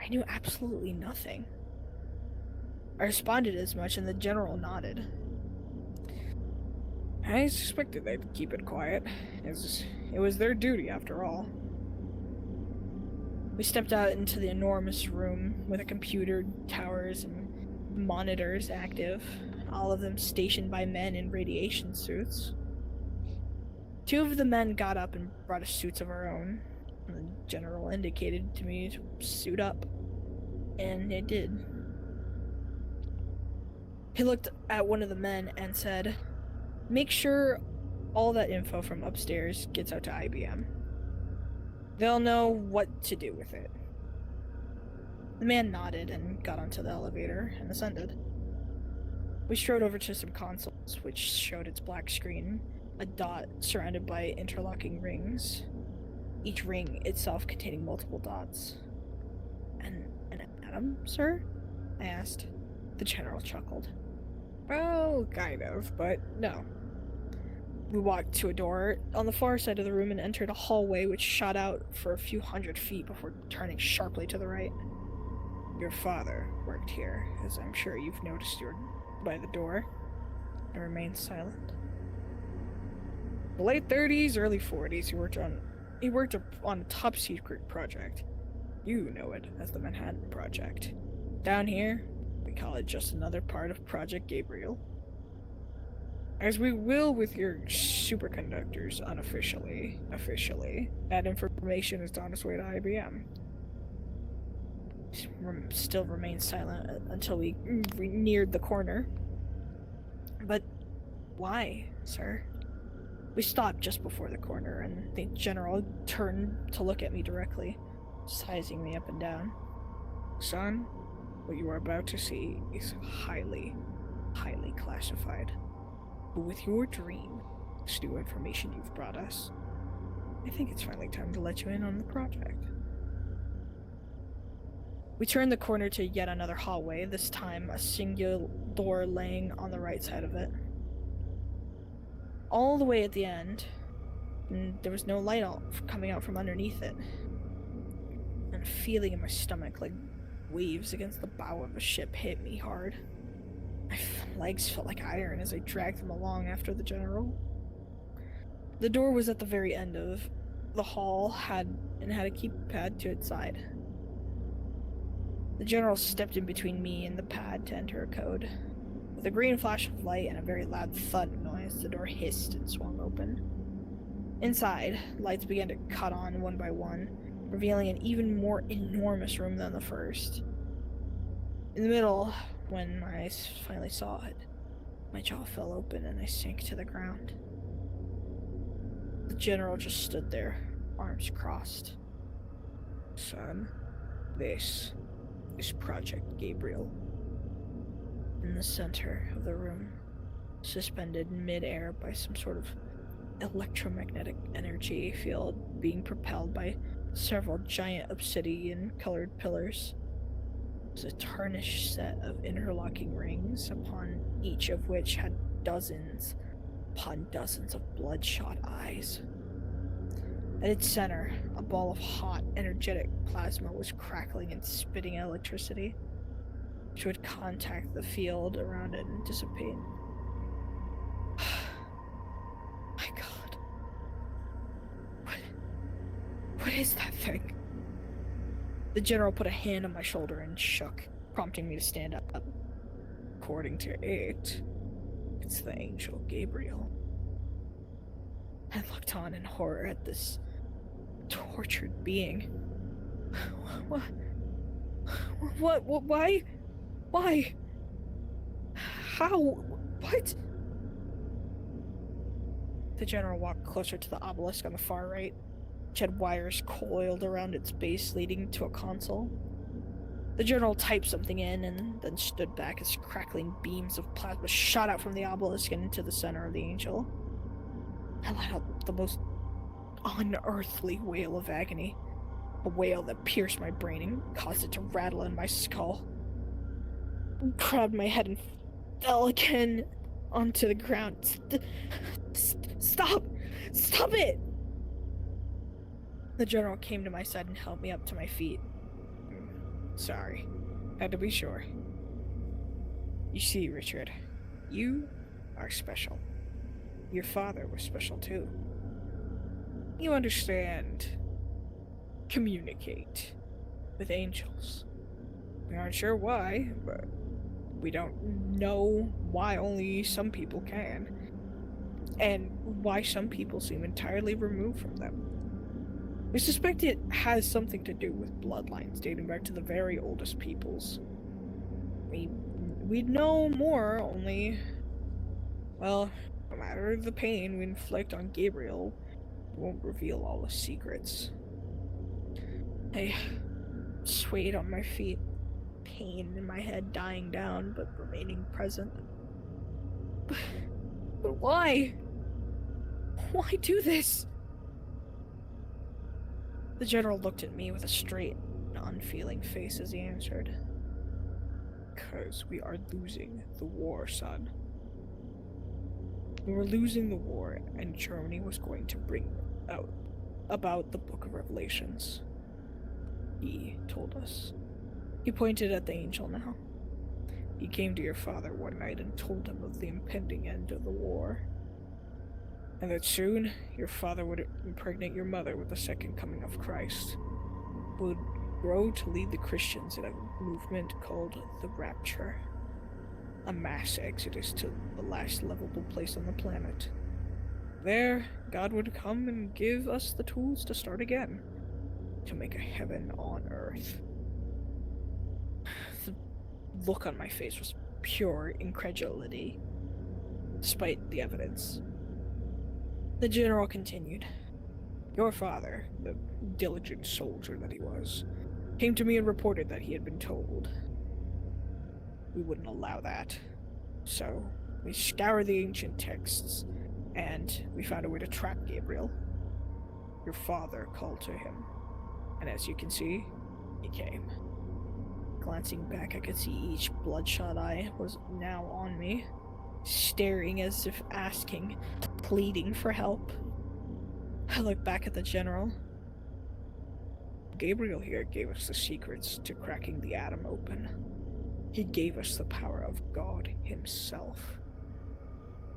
knew absolutely nothing. I responded as much, and the general nodded. I suspected they'd keep it quiet. It was their duty, after all. We stepped out into the enormous room with a computer, towers, and monitors active, all of them stationed by men in radiation suits. Two of the men got up and brought us suits of our own. The general indicated to me to suit up, and it did. He looked at one of the men and said, "Make sure all that info from upstairs gets out to IBM. They'll know what to do with it." The man nodded and got onto the elevator and ascended. We strode over to some consoles, which showed its black screen, a dot surrounded by interlocking rings, each ring itself containing multiple dots. An atom, sir? I asked. The general chuckled. Well, kind of, but no. We walked to a door on the far side of the room and entered a hallway which shot out for a few hundred feet before turning sharply to the right. Your father worked here, as I'm sure you've noticed by the door. I remained silent. The late 30s, early 40s, he worked on a top-secret project. You know it as the Manhattan Project. Down here, we call it just another part of Project Gabriel. As we will with your superconductors unofficially, that information is on its way to IBM. Still remained silent until we neared the corner. But why, sir? We stopped just before the corner, and the general turned to look at me directly, sizing me up and down. Son, what you are about to see is highly, highly classified. But with your dream, this new information you've brought us, I think it's finally time to let you in on the project. We turned the corner to yet another hallway, this time a single door laying on the right side of it. All the way at the end, and there was no light coming out from underneath it. And a feeling in my stomach like waves against the bow of a ship hit me hard. My legs felt like iron as I dragged them along after the general. The door was at the very end of the hall, had a keypad to its side. The general stepped in between me and the pad to enter a code. With a green flash of light and a very loud thud noise, the door hissed and swung open. Inside, lights began to cut on one by one, revealing an even more enormous room than the first. In the middle, when my eyes finally saw it, my jaw fell open and I sank to the ground. The general just stood there, arms crossed. Son, this is Project Gabriel. In the center of the room, suspended mid-air by some sort of electromagnetic energy field being propelled by several giant obsidian-colored pillars, was a tarnished set of interlocking rings, upon each of which had dozens upon dozens of bloodshot eyes. At its center, a ball of hot, energetic plasma was crackling and spitting electricity, which would contact the field around it and dissipate. My God. What is that thing? The general put a hand on my shoulder and shook, prompting me to stand up. According to it, it's the angel Gabriel. I looked on in horror at this tortured being. What? Why? How? What? The general walked closer to the obelisk on the far right, which had wires coiled around its base leading to a console. The general typed something in and then stood back as crackling beams of plasma shot out from the obelisk and into the center of the angel. I let out the most unearthly wail of agony, a wail that pierced my brain and caused it to rattle in my skull. I grabbed my head and fell again onto the ground. Stop! Stop it! The general came to my side and helped me up to my feet. Sorry. Had to be sure. You see, Richard, you are special. Your father was special too. You understand, communicate with angels. We aren't sure why, but we don't know why only some people can, and why some people seem entirely removed from them. We suspect it has something to do with bloodlines dating back to the very oldest peoples. We'd know more, only, well, no matter the pain we inflict on Gabriel, we won't reveal all the secrets. I swayed on my feet, pain in my head dying down, but remaining present. But why? Why do this? The general looked at me with a straight, unfeeling face as he answered. Because we are losing the war, son. We were losing the war, and Germany was going to bring out about the Book of Revelations. He told us. He pointed at the angel now. He came to your father one night and told him of the impending end of the war. And that soon, your father would impregnate your mother with the second coming of Christ, would grow to lead the Christians in a movement called the Rapture, a mass exodus to the last livable place on the planet. There, God would come and give us the tools to start again, to make a heaven on earth. The look on my face was pure incredulity, despite the evidence. The general continued. Your father, the diligent soldier that he was, came to me and reported that he had been told. We wouldn't allow that. So, we scoured the ancient texts, and we found a way to trap Gabriel. Your father called to him, and as you can see, he came. Glancing back, I could see each bloodshot eye was now on me, staring as if asking, pleading for help. I looked back at the general. Gabriel here gave us the secrets to cracking the atom open. He gave us the power of God himself.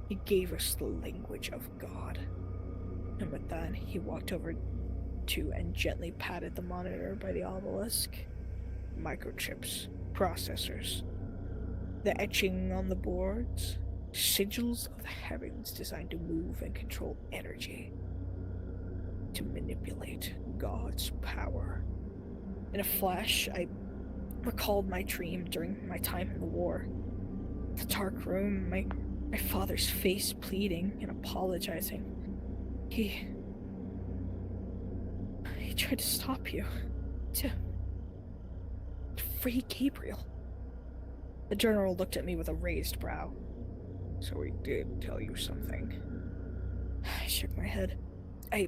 He gave us the language of God. And with that, he walked over to and gently patted the monitor by the obelisk. Microchips, processors, the etching on the boards, sigils of the heavens designed to move and control energy, to manipulate God's power. In a flash, I recalled my dream during my time in the war. The dark room, my father's face pleading and apologizing. He tried to stop you, to free Gabriel. The general looked at me with a raised brow. So he did tell you something. I shook my head. I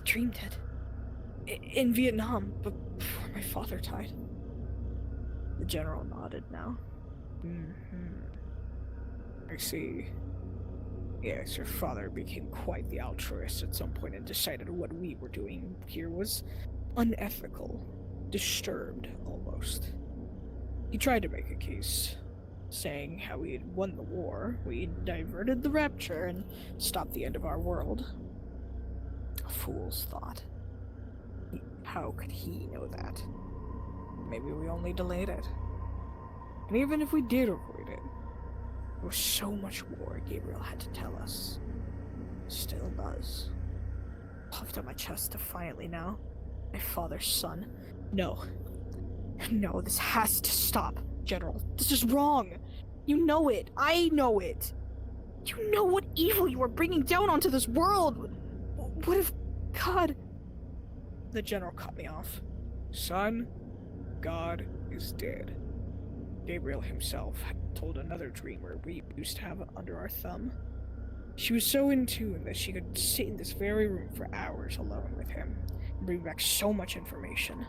dreamed it. In Vietnam, before my father died. The general nodded now. I see. Yes, your father became quite the altruist at some point and decided what we were doing here was unethical, disturbed almost. He tried to make a case, saying how we had won the war, we diverted the rapture, and stopped the end of our world. A fool's thought. How could he know that? Maybe we only delayed it. And even if we did avoid it, there was so much more Gabriel had to tell us. Still does. Puffed on my chest defiantly now. My father's son. No. No, this has to stop, General. This is wrong. You know it. I know it. You know what evil you are bringing down onto this world. What if God... The General cut me off. Son, God is dead. Gabriel himself had told another dreamer we used to have under our thumb. She was so in tune that she could sit in this very room for hours alone with him and bring back so much information.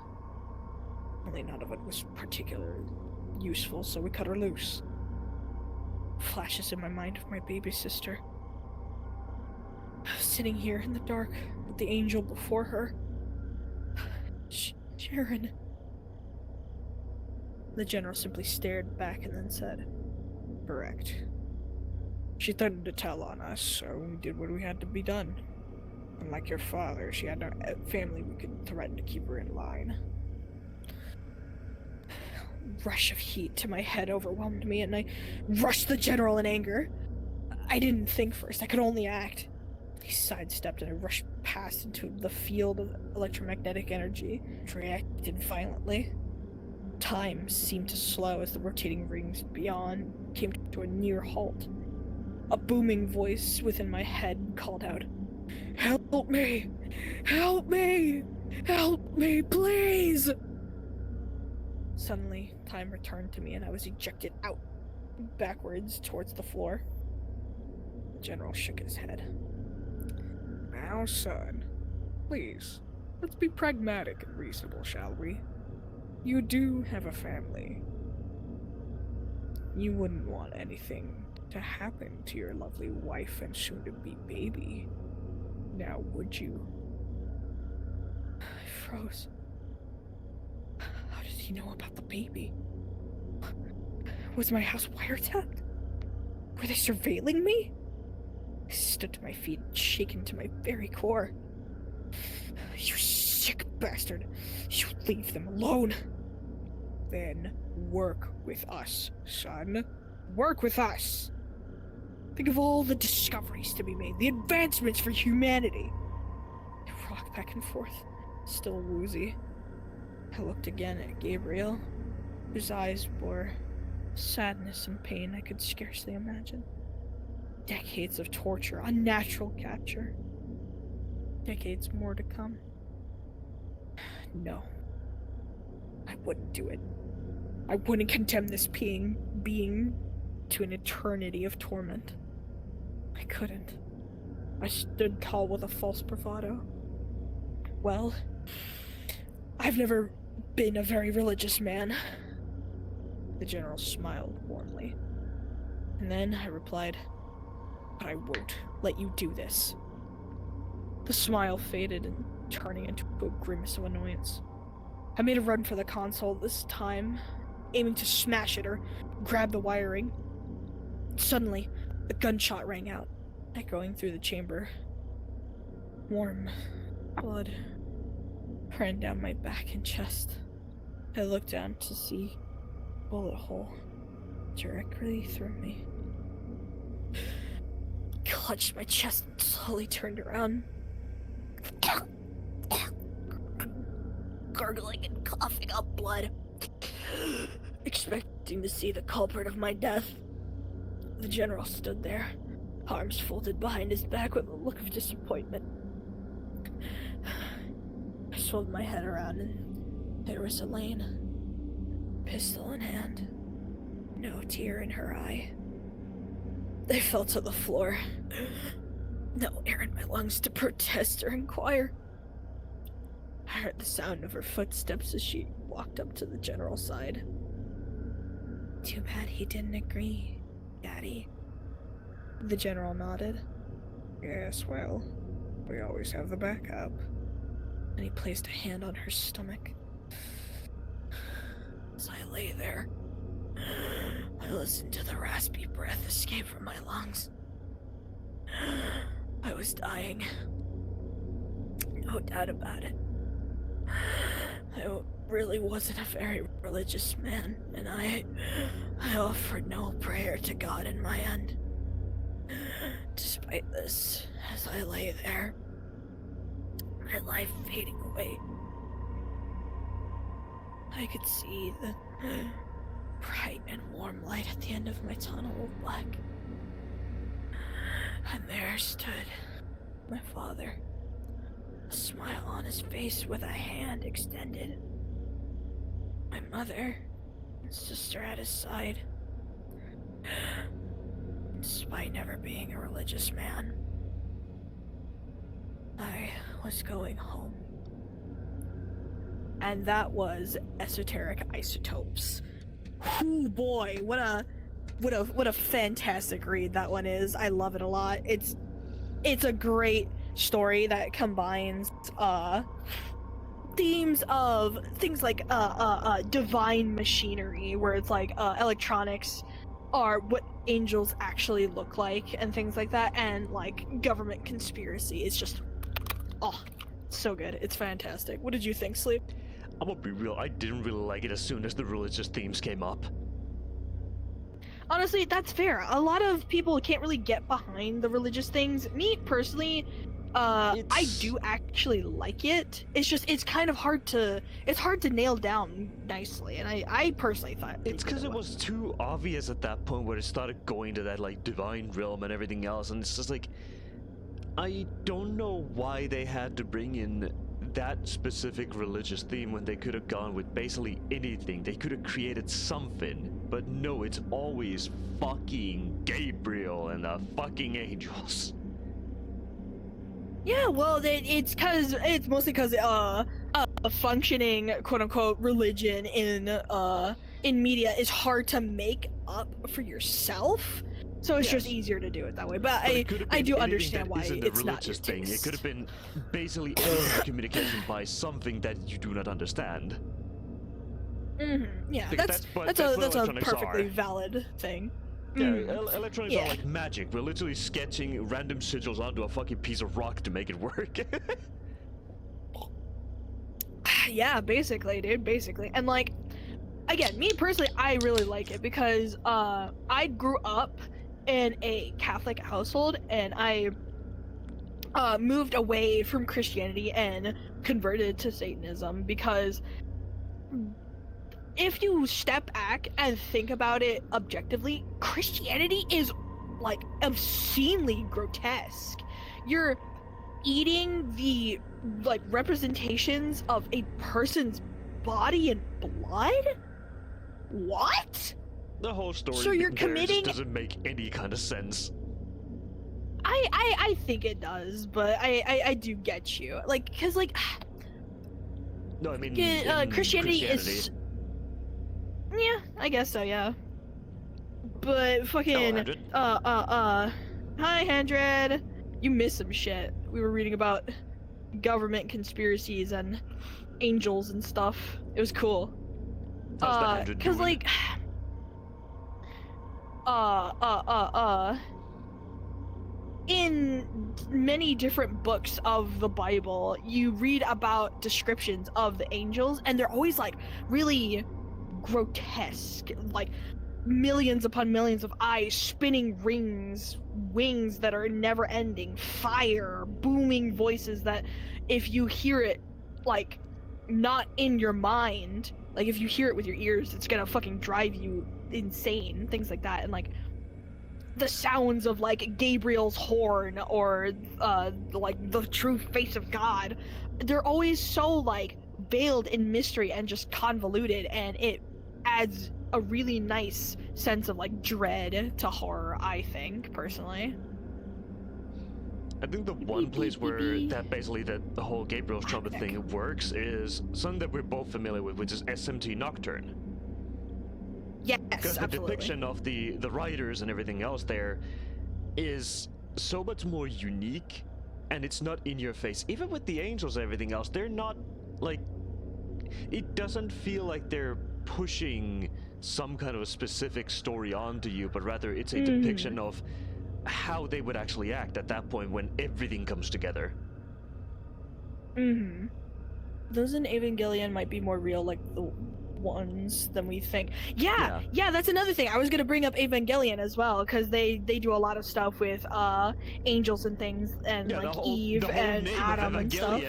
Only none of it was particularly useful, so we cut her loose. Flashes in my mind of my baby sister. Sitting here in the dark with the angel before her. Sharon. The General simply stared back and then said, Correct. She threatened to tell on us, so we did what we had to be done. Unlike your father, she had no family we could threaten to keep her in line. Rush of heat to my head overwhelmed me, and I rushed the General in anger. I didn't think first, I could only act. He sidestepped and I rushed past into the field of electromagnetic energy, which reacted violently. Time seemed to slow as the rotating rings beyond came to a near halt. A booming voice within my head called out, Help me! Help me! Help me, please! Suddenly, time returned to me and I was ejected out, backwards towards the floor. The General shook his head. Now, son, please, let's be pragmatic and reasonable, shall we? You do have a family. You wouldn't want anything to happen to your lovely wife and soon-to-be baby, now would you? I froze. How did he know about the baby? Was my house wiretapped? Were they surveilling me? I stood to my feet, shaken to my very core. You sick bastard! You leave them alone! Then work with us, son. Work with us! Think of all the discoveries to be made, the advancements for humanity! I rocked back and forth, still woozy. I looked again at Gabriel, whose eyes bore sadness and pain I could scarcely imagine. Decades of torture, unnatural capture. Decades more to come. No. I wouldn't do it. I wouldn't condemn this being to an eternity of torment. I couldn't. I stood tall with a false bravado. Well, I've never been a very religious man. The General smiled warmly. And then I replied, But I won't let you do this. The smile faded and turning into a grimace of annoyance. I made a run for the console this time, aiming to smash it or grab the wiring. Suddenly, a gunshot rang out, echoing through the chamber. Warm blood ran down my back and chest. I looked down to see a bullet hole directly through me. Clutched my chest and slowly turned around. Gargling and coughing up blood. Expecting to see the culprit of my death. The General stood there, arms folded behind his back with a look of disappointment. I swung my head around and there was Elaine, pistol in hand, no tear in her eye. I fell to the floor, no air in my lungs to protest or inquire. I heard the sound of her footsteps as she walked up to the General's side. Too bad he didn't agree, Daddy. The general nodded. Yes, well, we always have the backup. And he placed a hand on her stomach. As I lay there, I listened to the raspy breath escape from my lungs. I was dying. No doubt about it. I really wasn't a very religious man, and I offered no prayer to God in my end. Despite this, as I lay there, my life fading away, I could see the bright and warm light at the end of my tunnel of black. And there stood my father, a smile on his face with a hand extended. My mother and sister at his side. Despite never being a religious man, I was going home. And that was Esoteric Isotopes. Ooh boy, what a fantastic read that one is. I love it a lot. It's a great story that combines themes of things like divine machinery, where it's like electronics are what angels actually look like and things like that, and like government conspiracy. It's just so good. It's fantastic. What did you think, Sleep? I'm gonna be real, I didn't really like it as soon as the religious themes came up. Honestly, that's fair. A lot of people can't really get behind the religious things. Me, personally, I do actually like it. It's just, it's kind of hard to nail down nicely, and I personally thought... It's because it was too obvious at that point where it started going to that, like, divine realm and everything else, and it's just like... I don't know why they had to bring in that specific religious theme when they could have gone with basically anything. They could have created something, but no, it's always fucking Gabriel and the fucking angels. Yeah, well, it's mostly because a functioning quote-unquote religion in media is hard to make up for yourself. So it's just easier to do it that way. But I do understand why it's not your taste. It could have been basically any communication by something that you do not understand. Mm-hmm. Yeah, Because that's a perfectly valid thing. Yeah, electronics are like magic. We're literally sketching random sigils onto a fucking piece of rock to make it work. Yeah, basically, dude, basically. And like, again, me personally, I really like it because I grew up in a Catholic household, and I moved away from Christianity and converted to Satanism because if you step back and think about it objectively, Christianity is like obscenely grotesque. You're eating the like representations of a person's body and blood? What? The whole story So you're committing... doesn't make any kind of sense. I think it does, but I do get you. Like, cause like... No, I mean, Christianity is... Yeah, I guess so, yeah. But fucking... Hi, 100! You missed some shit. We were reading about government conspiracies and angels and stuff. It was cool. How's the 100 cause doing? like... in many different books of the Bible, you read about descriptions of the angels, and they're always like really grotesque, like millions upon millions of eyes, spinning rings, wings that are never ending, fire, booming voices that if you hear it like not in your mind, like if you hear it with your ears, it's gonna fucking drive you insane, things like that. And like the sounds of like Gabriel's horn or like the true face of God, they're always so like veiled in mystery and just convoluted, and it adds a really nice sense of like dread to horror, I think, personally. I think the one place where that basically the whole Gabriel's trumpet thing works is something that we're both familiar with, which is SMT Nocturne. Yes, Because the absolutely. depiction of the riders and everything else there, is so much more unique, and it's not in your face. Even with the angels and everything else, they're not like, it doesn't feel like they're pushing some kind of a specific story onto you, but rather it's a depiction of how they would actually act at that point when everything comes together. Those in Evangelion might be more real, like the ones than we think. Yeah, that's another thing. I was gonna bring up Evangelion as well, because they do a lot of stuff with angels and things, and like Eve and Adam and stuff.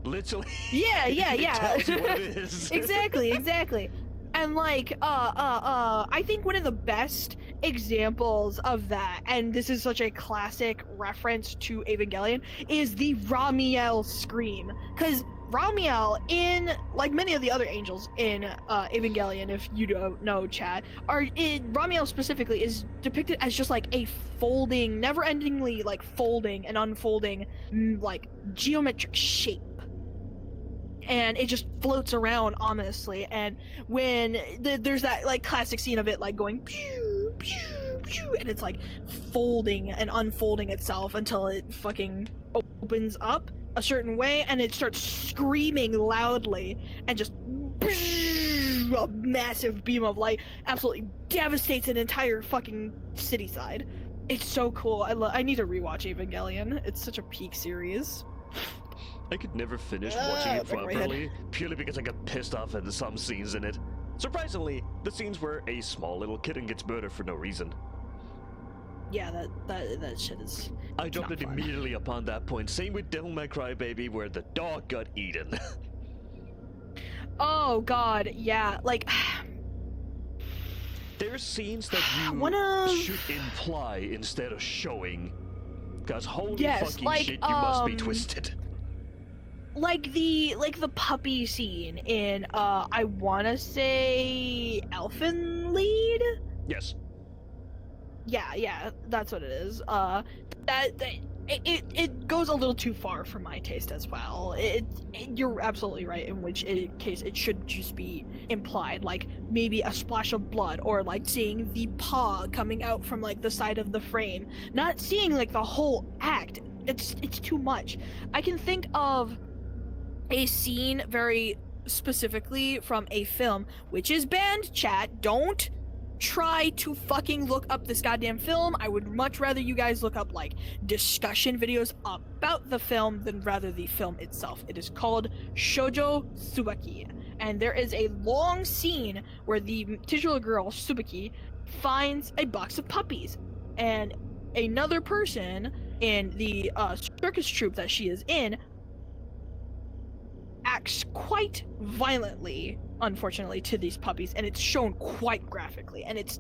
Literally. Yeah. It tells you what it is. Exactly. And like I think one of the best examples of that, and this is such a classic reference to Evangelion, is the Ramiel scream. Because Ramiel, in like many of the other angels in Evangelion, if you don't know, Chad, Ramiel specifically is depicted as just like a folding, never-endingly like folding and unfolding like geometric shape. And it just floats around ominously, and when there's that like classic scene of it like going pew pew pew, and it's like folding and unfolding itself until it fucking opens up a certain way, and it starts screaming loudly, and just a massive beam of light absolutely devastates an entire fucking city side. It's so cool. I need to rewatch Evangelion. It's such a peak series. I could never finish watching it properly, purely because I got pissed off at some scenes in it. Surprisingly, the scenes where a small little kitten gets murdered for no reason. Yeah, that shit is. I jumped it immediately upon that point. Same with Devil May Cry Baby, where the dog got eaten. Oh god, yeah, like. There's scenes that you should imply instead of showing. Because holy fucking shit, you must be twisted. Like the puppy scene in I wanna say Elfen Yes. Yeah, that's what it is. It goes a little too far for my taste as well. You're absolutely right, in which case it should just be implied, like maybe a splash of blood, or like seeing the paw coming out from like the side of the frame, not seeing like the whole act. It's too much. I can think of a scene very specifically from a film, which is banned, chat. Don't try to fucking look up this goddamn film. I would much rather you guys look up like discussion videos about the film than rather the film itself. It is called Shoujo Tsubaki, and there is a long scene where the titular girl Tsubaki finds a box of puppies, and another person in the circus troupe that she is in acts quite violently, unfortunately, to these puppies, and it's shown quite graphically, and it's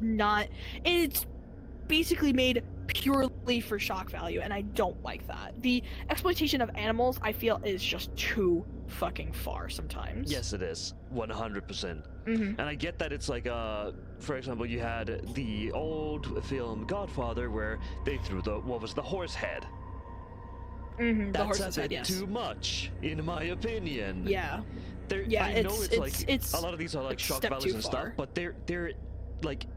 basically made purely for shock value, and I don't like that. The exploitation of animals, I feel, is just too fucking far sometimes. Yes, it is. 100%. And I get that it's like, for example, you had the old film Godfather, where they threw the horse head. That's a bit too much, in my opinion. Yeah. I know it's a lot of these are like shock values and stuff, but they're like,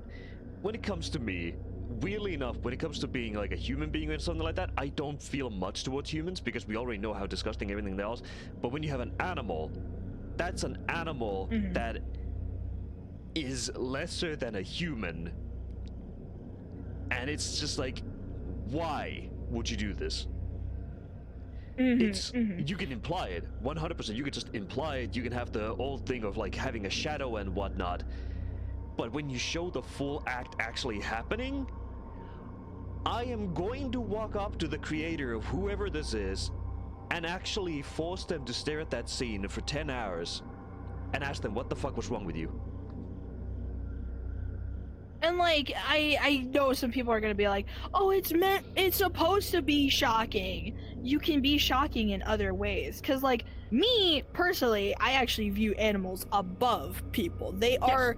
when it comes to me, weirdly enough, when it comes to being like a human being or something like that, I don't feel much towards humans because we already know how disgusting everything else. But when you have an animal, that's an animal that is lesser than a human, and it's just like, why would you do this? You can imply it 100%. You can just imply it. You can have the old thing of like having a shadow and whatnot, but when you show the full act actually happening, I am going to walk up to the creator of whoever this is and actually force them to stare at that scene for 10 hours and ask them what the fuck was wrong with you. And like, I know some people are gonna be like, oh, it's supposed to be shocking. You can be shocking in other ways. Cause like, me, personally, I actually view animals above people. They are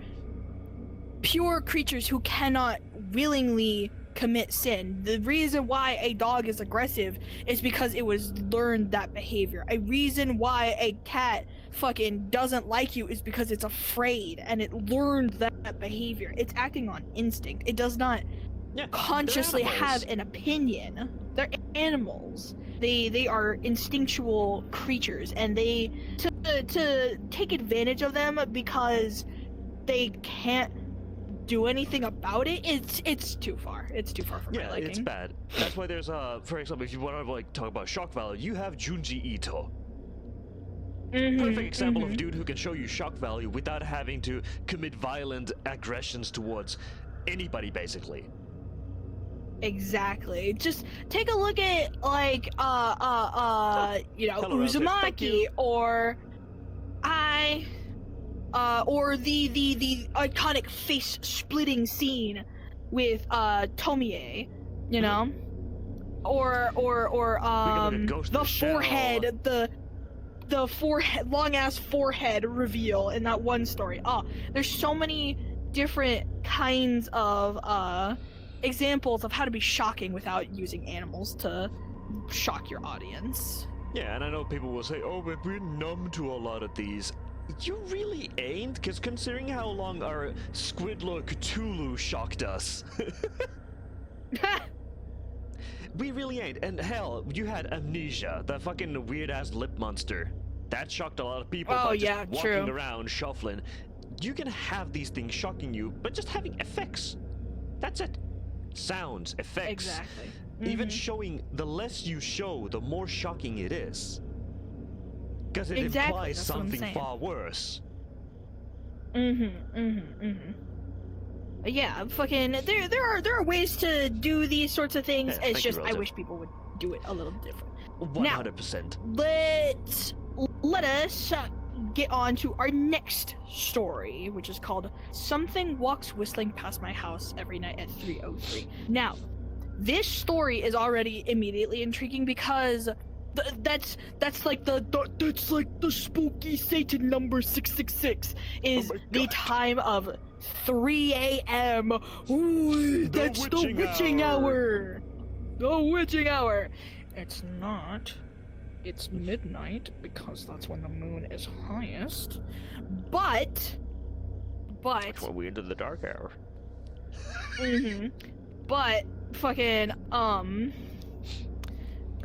pure creatures who cannot willingly commit sin. The reason why a dog is aggressive is because it was learned that behavior. A reason why a cat fucking doesn't like you is because it's afraid and it learned that behavior. It's acting on instinct. It does not Yeah, consciously they're have animals. an opinion. They're animals. They are instinctual creatures, and they to take advantage of them because they can't do anything about it. It's too far. It's too far for my Yeah, liking. it's bad. That's why there's for example, if you want to like talk about shock value, you have Junji Ito. Perfect example of a dude who can show you shock value without having to commit violent aggressions towards anybody, basically. Exactly. Just take a look at like Hello, Round Six. Thank Uzumaki you. or or the iconic face splitting scene with Tomie, you know? Or We can look at Ghost in the the Shell. forehead, the forehead, long ass forehead reveal in that one story. There's so many different kinds of examples of how to be shocking without using animals to shock your audience. Yeah, and I know people will say, oh, but we're numb to a lot of these. You really ain't, because considering how long our Squidlord Cthulhu shocked us. We really ain't. And hell, you had Amnesia, the fucking weird-ass lip monster. That shocked a lot of people by just walking around, shuffling. You can have these things shocking you, but just having effects. That's it. Sounds, effects. Exactly. Even showing, the less you show, the more shocking it is. Because it implies something far worse. Yeah, fucking there are ways to do these sorts of things. Yeah, it's just you, I wish people would do it a little different. 100%. Now, let us get on to our next story, which is called Something Walks Whistling Past My House Every Night at 3:03. Now, this story is already immediately intriguing because that's like the spooky Satan number 666 is the time of 3 a.m. Ooh, that's the witching hour. The witching hour. It's not. It's midnight because that's when the moon is highest. But That's when we into the dark hour. But fucking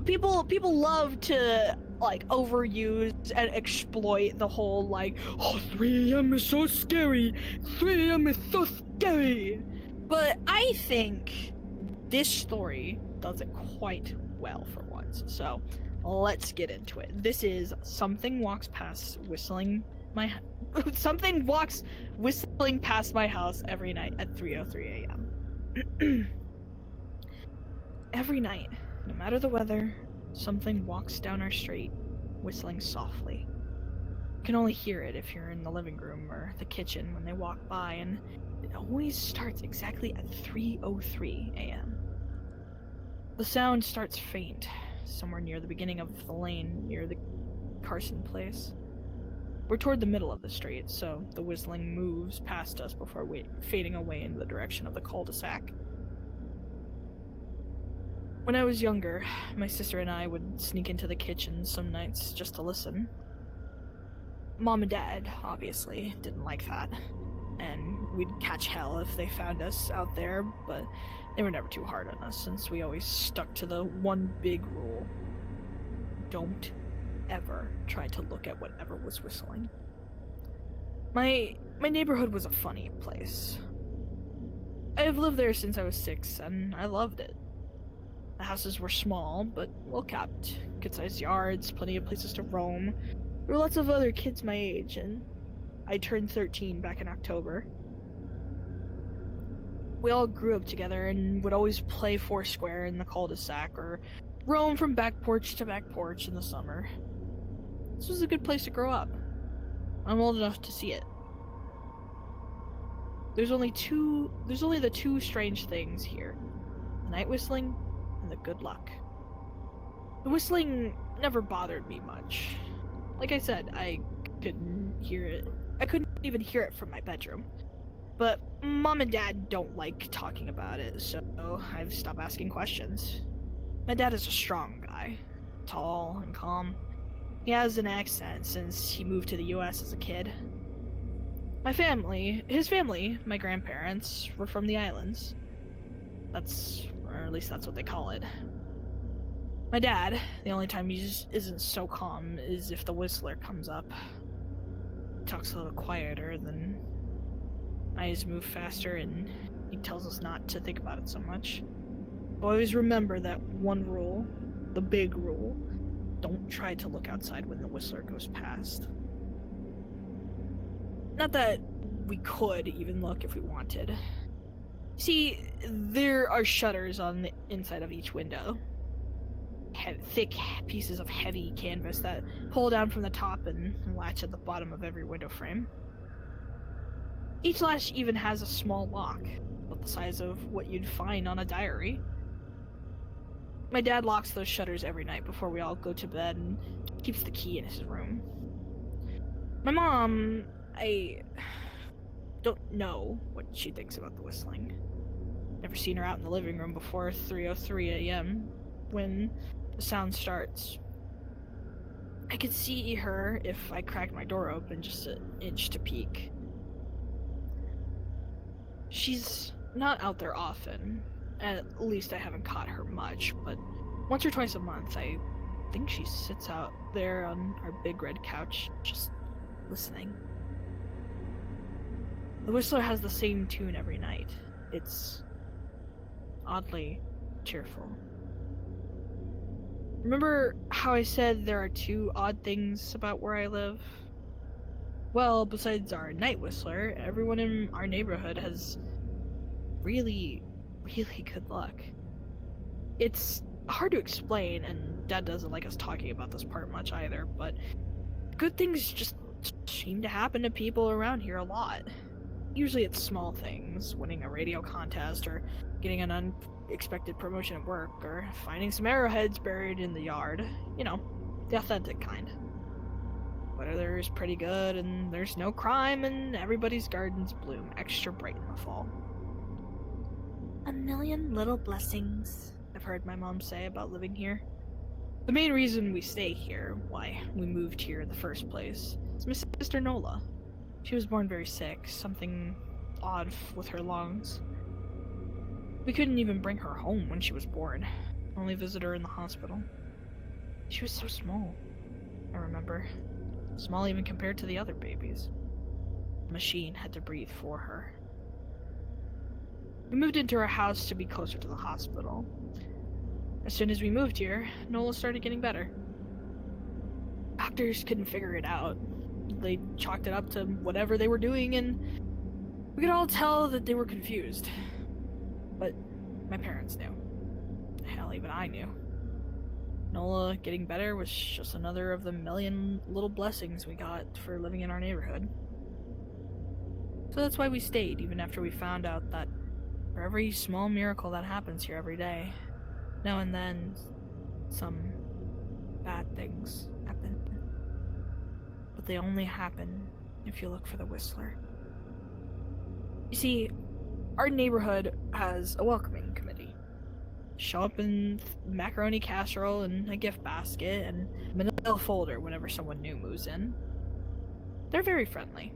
people love to like overuse and exploit the whole like 3 a.m. is so scary. 3 a.m. is so scary. But I think this story does it quite well for once. So let's get into it. This is Something Walks Whistling Past My House Every Night at 3:03 a.m. Every night, no matter the weather, something walks down our street, whistling softly. You can only hear it if you're in the living room or the kitchen when they walk by, and it always starts exactly at 3:03 a.m. The sound starts faint, somewhere near the beginning of the lane near the Carson place. We're toward the middle of the street, so the whistling moves past us before fading away in the direction of the cul-de-sac. When I was younger, my sister and I would sneak into the kitchen some nights just to listen. Mom and Dad, obviously, didn't like that, and we'd catch hell if they found us out there, but they were never too hard on us since we always stuck to the one big rule. Don't ever try to look at whatever was whistling. My neighborhood was a funny place. I've lived there since I was 6, and I loved it. The houses were small, but well kept. Good-sized yards, plenty of places to roam. There were lots of other kids my age, and I turned 13 back in October. We all grew up together and would always play Foursquare in the cul-de-sac or roam from back porch to back porch in the summer. This was a good place to grow up. I'm old enough to see it. There's only the two strange things here. The night whistling and the good luck. The whistling never bothered me much. Like I said, I couldn't hear it. I couldn't even hear it from my bedroom. But Mom and Dad don't like talking about it, so I've stopped asking questions. My dad is a strong guy. Tall and calm. He has an accent since he moved to the US as a kid. His family, my grandparents, were from the islands. Or at least that's what they call it. My dad, the only time he just isn't so calm is if the whistler comes up. He talks a little quieter, then eyes move faster, and he tells us not to think about it so much. Always remember that one rule, the big rule: don't try to look outside when the whistler goes past. Not that we could even look if we wanted. See, there are shutters on the inside of each window. Thick pieces of heavy canvas that pull down from the top and latch at the bottom of every window frame. Each latch even has a small lock, about the size of what you'd find on a diary. My dad locks those shutters every night before we all go to bed and keeps the key in his room. My mom, I don't know what she thinks about the whistling. Never seen her out in the living room before 3:03 a.m. when the sound starts. I could see her if I cracked my door open just an inch to peek. She's not out there often. At least I haven't caught her much, but once or twice a month I think she sits out there on our big red couch, just listening. The whistler has the same tune every night. It's oddly cheerful. Remember how I said there are two odd things about where I live? Well, besides our night whistler, everyone in our neighborhood has really good luck. It's hard to explain, and Dad doesn't like us talking about this part much either, but good things just seem to happen to people around here a lot. Usually it's small things, winning a radio contest, or getting an unexpected promotion at work, or finding some arrowheads buried in the yard. You know, the authentic kind. Weather's pretty good, and there's no crime, and everybody's gardens bloom extra bright in the fall. A million little blessings, I've heard my mom say about living here. The main reason we stay here, why we moved here in the first place, is my sister Nola. She was born very sick, something odd with her lungs. We couldn't even bring her home when she was born, only visit her in the hospital. She was so small, I remember. Small even compared to the other babies. The machine had to breathe for her. We moved into our house to be closer to the hospital. As soon as we moved here, Nola started getting better. Doctors couldn't figure it out. They chalked it up to whatever they were doing, and we could all tell that they were confused. But my parents knew. Hell, even I knew. Nola getting better was just another of the million little blessings we got for living in our neighborhood. So that's why we stayed, even after we found out that for every small miracle that happens here every day, now and then, some bad things happen. But they only happen if you look for the whistler. You see, our neighborhood has a welcoming committee. Show up in macaroni casserole and a gift basket and manila folder whenever someone new moves in. They're very friendly.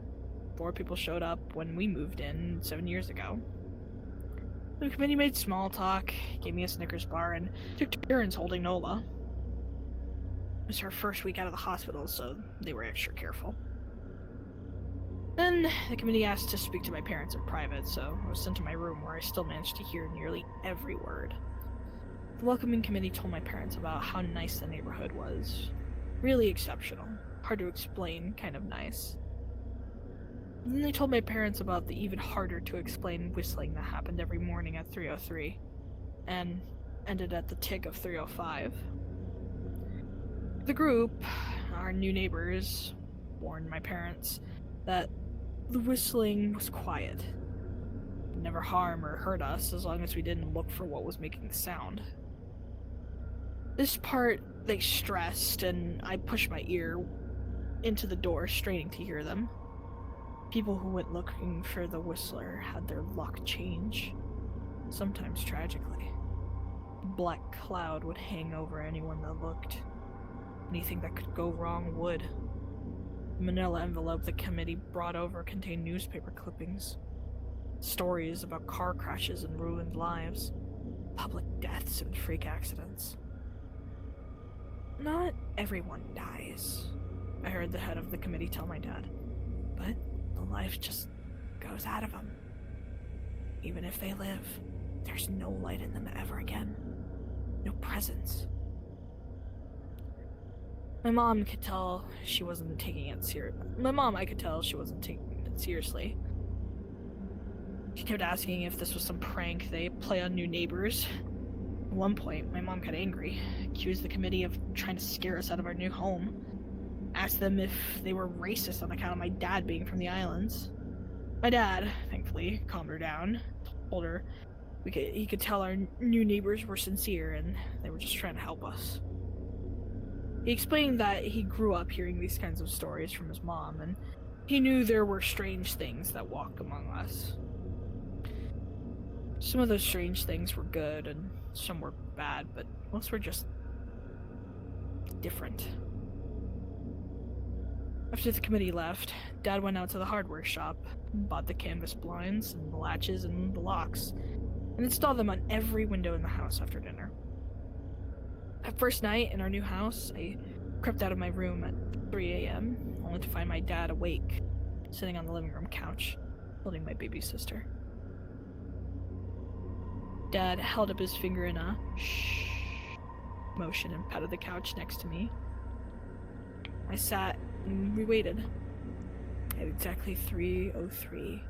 4 people showed up when we moved in 7 years ago. The committee made small talk, gave me a Snickers bar, and took turns holding Nola. It was her first week out of the hospital, so they were extra careful. Then the committee asked to speak to my parents in private, so I was sent to my room where I still managed to hear nearly every word. The welcoming committee told my parents about how nice the neighborhood was. Really exceptional. Hard to explain, kind of nice. And then they told my parents about the even harder to explain whistling that happened every morning at 3:03, and ended at the tick of 3:05. The group, our new neighbors, warned my parents that the whistling was quiet. It would never harm or hurt us as long as we didn't look for what was making the sound. This part they stressed, and I pushed my ear into the door, straining to hear them. People who went looking for the whistler had their luck change, sometimes tragically. A black cloud would hang over anyone that looked. Anything that could go wrong would. The manila envelope the committee brought over contained newspaper clippings, stories about car crashes and ruined lives. public deaths and freak accidents. Not everyone dies, I heard the head of the committee tell my dad. But the life just goes out of them. Even if they live, there's no light in them ever again. No presence. My mom could tell she wasn't taking it I could tell she wasn't taking it seriously. She kept asking if this was some prank they play on new neighbors. At one point, my mom got angry, accused the committee of trying to scare us out of our new home, asked them if they were racist on account of my dad being from the islands. My dad, thankfully, calmed her down, told her he could tell our new neighbors were sincere and they were just trying to help us. He explained that he grew up hearing these kinds of stories from his mom, and he knew there were strange things that walked among us. Some of those strange things were good, and some were bad, but most were just different. After the committee left, Dad went out to the hardware shop, bought the canvas blinds, and the latches, and the locks, and installed them on every window in the house after dinner. That first night in our new house, I crept out of my room at 3 a.m., only to find my dad awake, sitting on the living room couch, holding my baby sister. Dad held up his finger in a shh motion and patted the couch next to me. I sat and we waited. At exactly 3:03,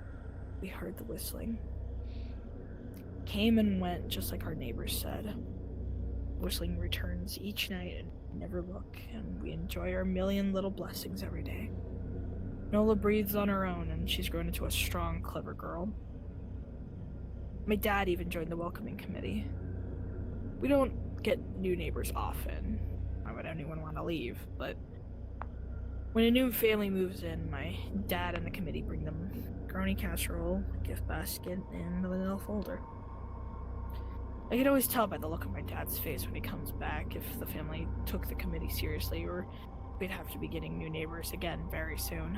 we heard the whistling. Came and went just like our neighbors said. Whistling returns each night and never look, and we enjoy our million little blessings every day. Nola breathes on her own, and she's grown into a strong, clever girl. My dad even joined the welcoming committee. We don't get new neighbors often. Why would anyone want to leave? But when a new family moves in, my dad and the committee bring them macaroni casserole, a gift basket, and a little folder. I could always tell by the look on my dad's face when he comes back if the family took the committee seriously, or we'd have to be getting new neighbors again very soon.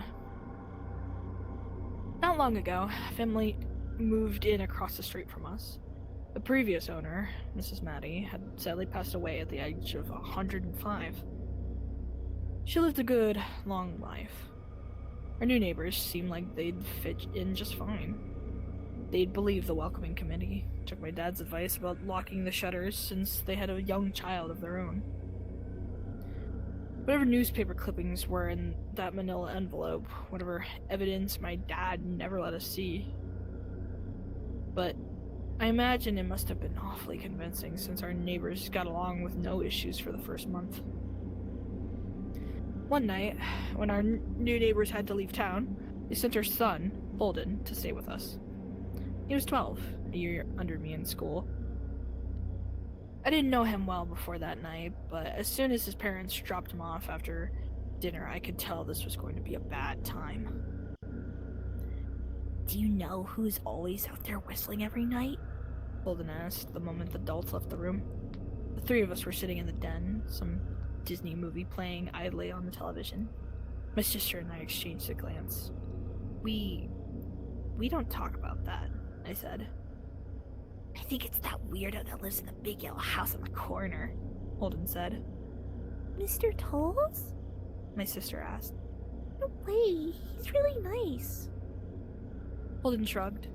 Not long ago, a family moved in across the street from us. The previous owner, Mrs. Maddie, had sadly passed away at the age of 105. She lived a good, long life. Our new neighbors seemed like they'd fit in just fine. They'd believe the welcoming committee, took my dad's advice about locking the shutters since they had a young child of their own. Whatever newspaper clippings were in that manila envelope, whatever evidence my dad never let us see. But I imagine it must have been awfully convincing since our neighbors got along with no issues for the first month. One night, when our new neighbors had to leave town, they sent our son, Holden, to stay with us. He was 12, a year under me in school. I didn't know him well before that night, but as soon as his parents dropped him off after dinner, I could tell this was going to be a bad time. Do you know who's always out there whistling every night? Holden asked the moment the adults left the room. The three of us were sitting in the den, some Disney movie playing idly on the television. My sister and I exchanged a glance. We don't talk about that, I said. I think it's that weirdo that lives in the big yellow house on the corner, Holden said. Mr. Tolls? My sister asked. No way, he's really nice. Holden shrugged.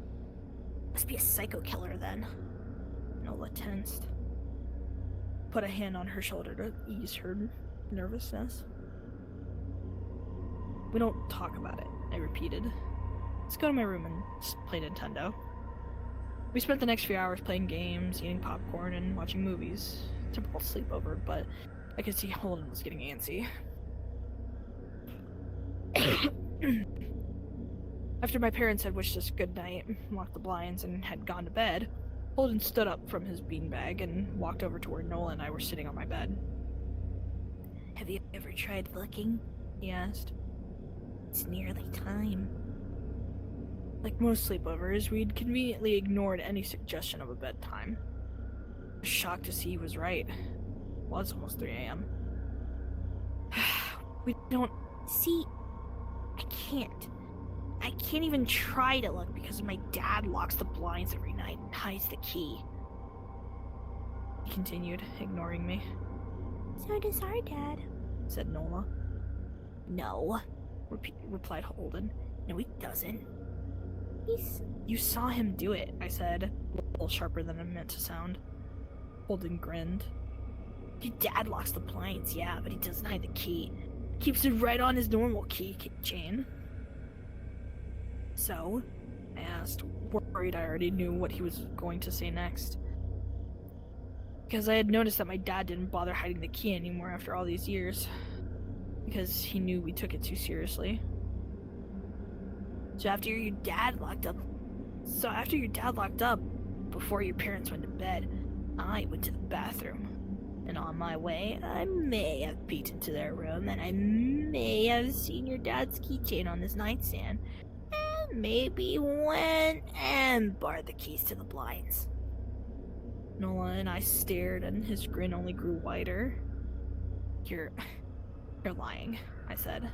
Must be a psycho killer then. Nola tensed. Put a hand on her shoulder to ease her nervousness. We don't talk about it, I repeated. Let's go to my room and play Nintendo. We spent the next few hours playing games, eating popcorn, and watching movies. Typical sleepover, but I could see Holden was getting antsy. After my parents had wished us good night, locked the blinds, and had gone to bed, Holden stood up from his beanbag and walked over to where Nola and I were sitting on my bed. Have you ever tried looking? He asked. It's nearly time. Like most sleepovers, we'd conveniently ignored any suggestion of a bedtime. I was shocked to see he was right. It was almost 3 a.m. We don't... See, I can't even try to look because my dad locks the blinds every night and hides the key. He continued, ignoring me. So does our dad, Said Nola. No. Replied Holden. No, he doesn't. You saw him do it, I said, a little sharper than I meant to sound. Holden grinned. Your dad locks the blinds, yeah, but he doesn't hide the key. Keeps it right on his normal keychain. So? I asked, worried I already knew what he was going to say next. Because I had noticed that my dad didn't bother hiding the key anymore after all these years. Because he knew we took it too seriously. So after your dad locked up, before your parents went to bed, I went to the bathroom. And on my way, I may have peeked into their room, and I may have seen your dad's keychain on his nightstand, and maybe went and borrowed the keys to the blinds. Nola and I stared, and his grin only grew wider. You're lying, I said.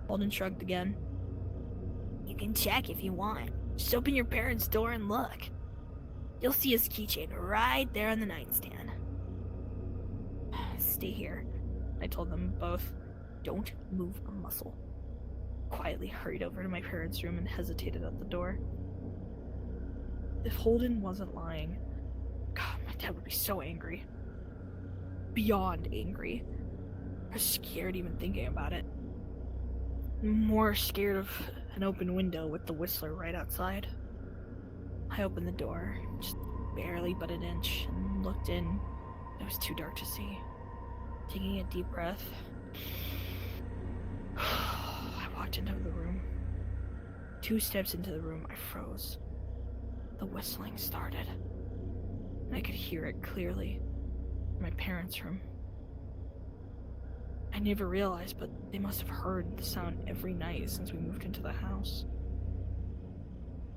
Holden shrugged again. You can check if you want. Just open your parents' door and look. You'll see his keychain right there on the nightstand. Stay here, I told them both. Don't move a muscle. Quietly hurried over to my parents' room and hesitated at the door. If Holden wasn't lying, God, my dad would be so angry. Beyond angry. I was scared even thinking about it. More scared of an open window with the Whistler right outside. I opened the door, just barely but an inch, and looked in. It was too dark to see. Taking a deep breath, I walked into the room. 2 steps into the room, I froze. The whistling started, and I could hear it clearly in my parents' room. I never realized, but they must have heard the sound every night since we moved into the house.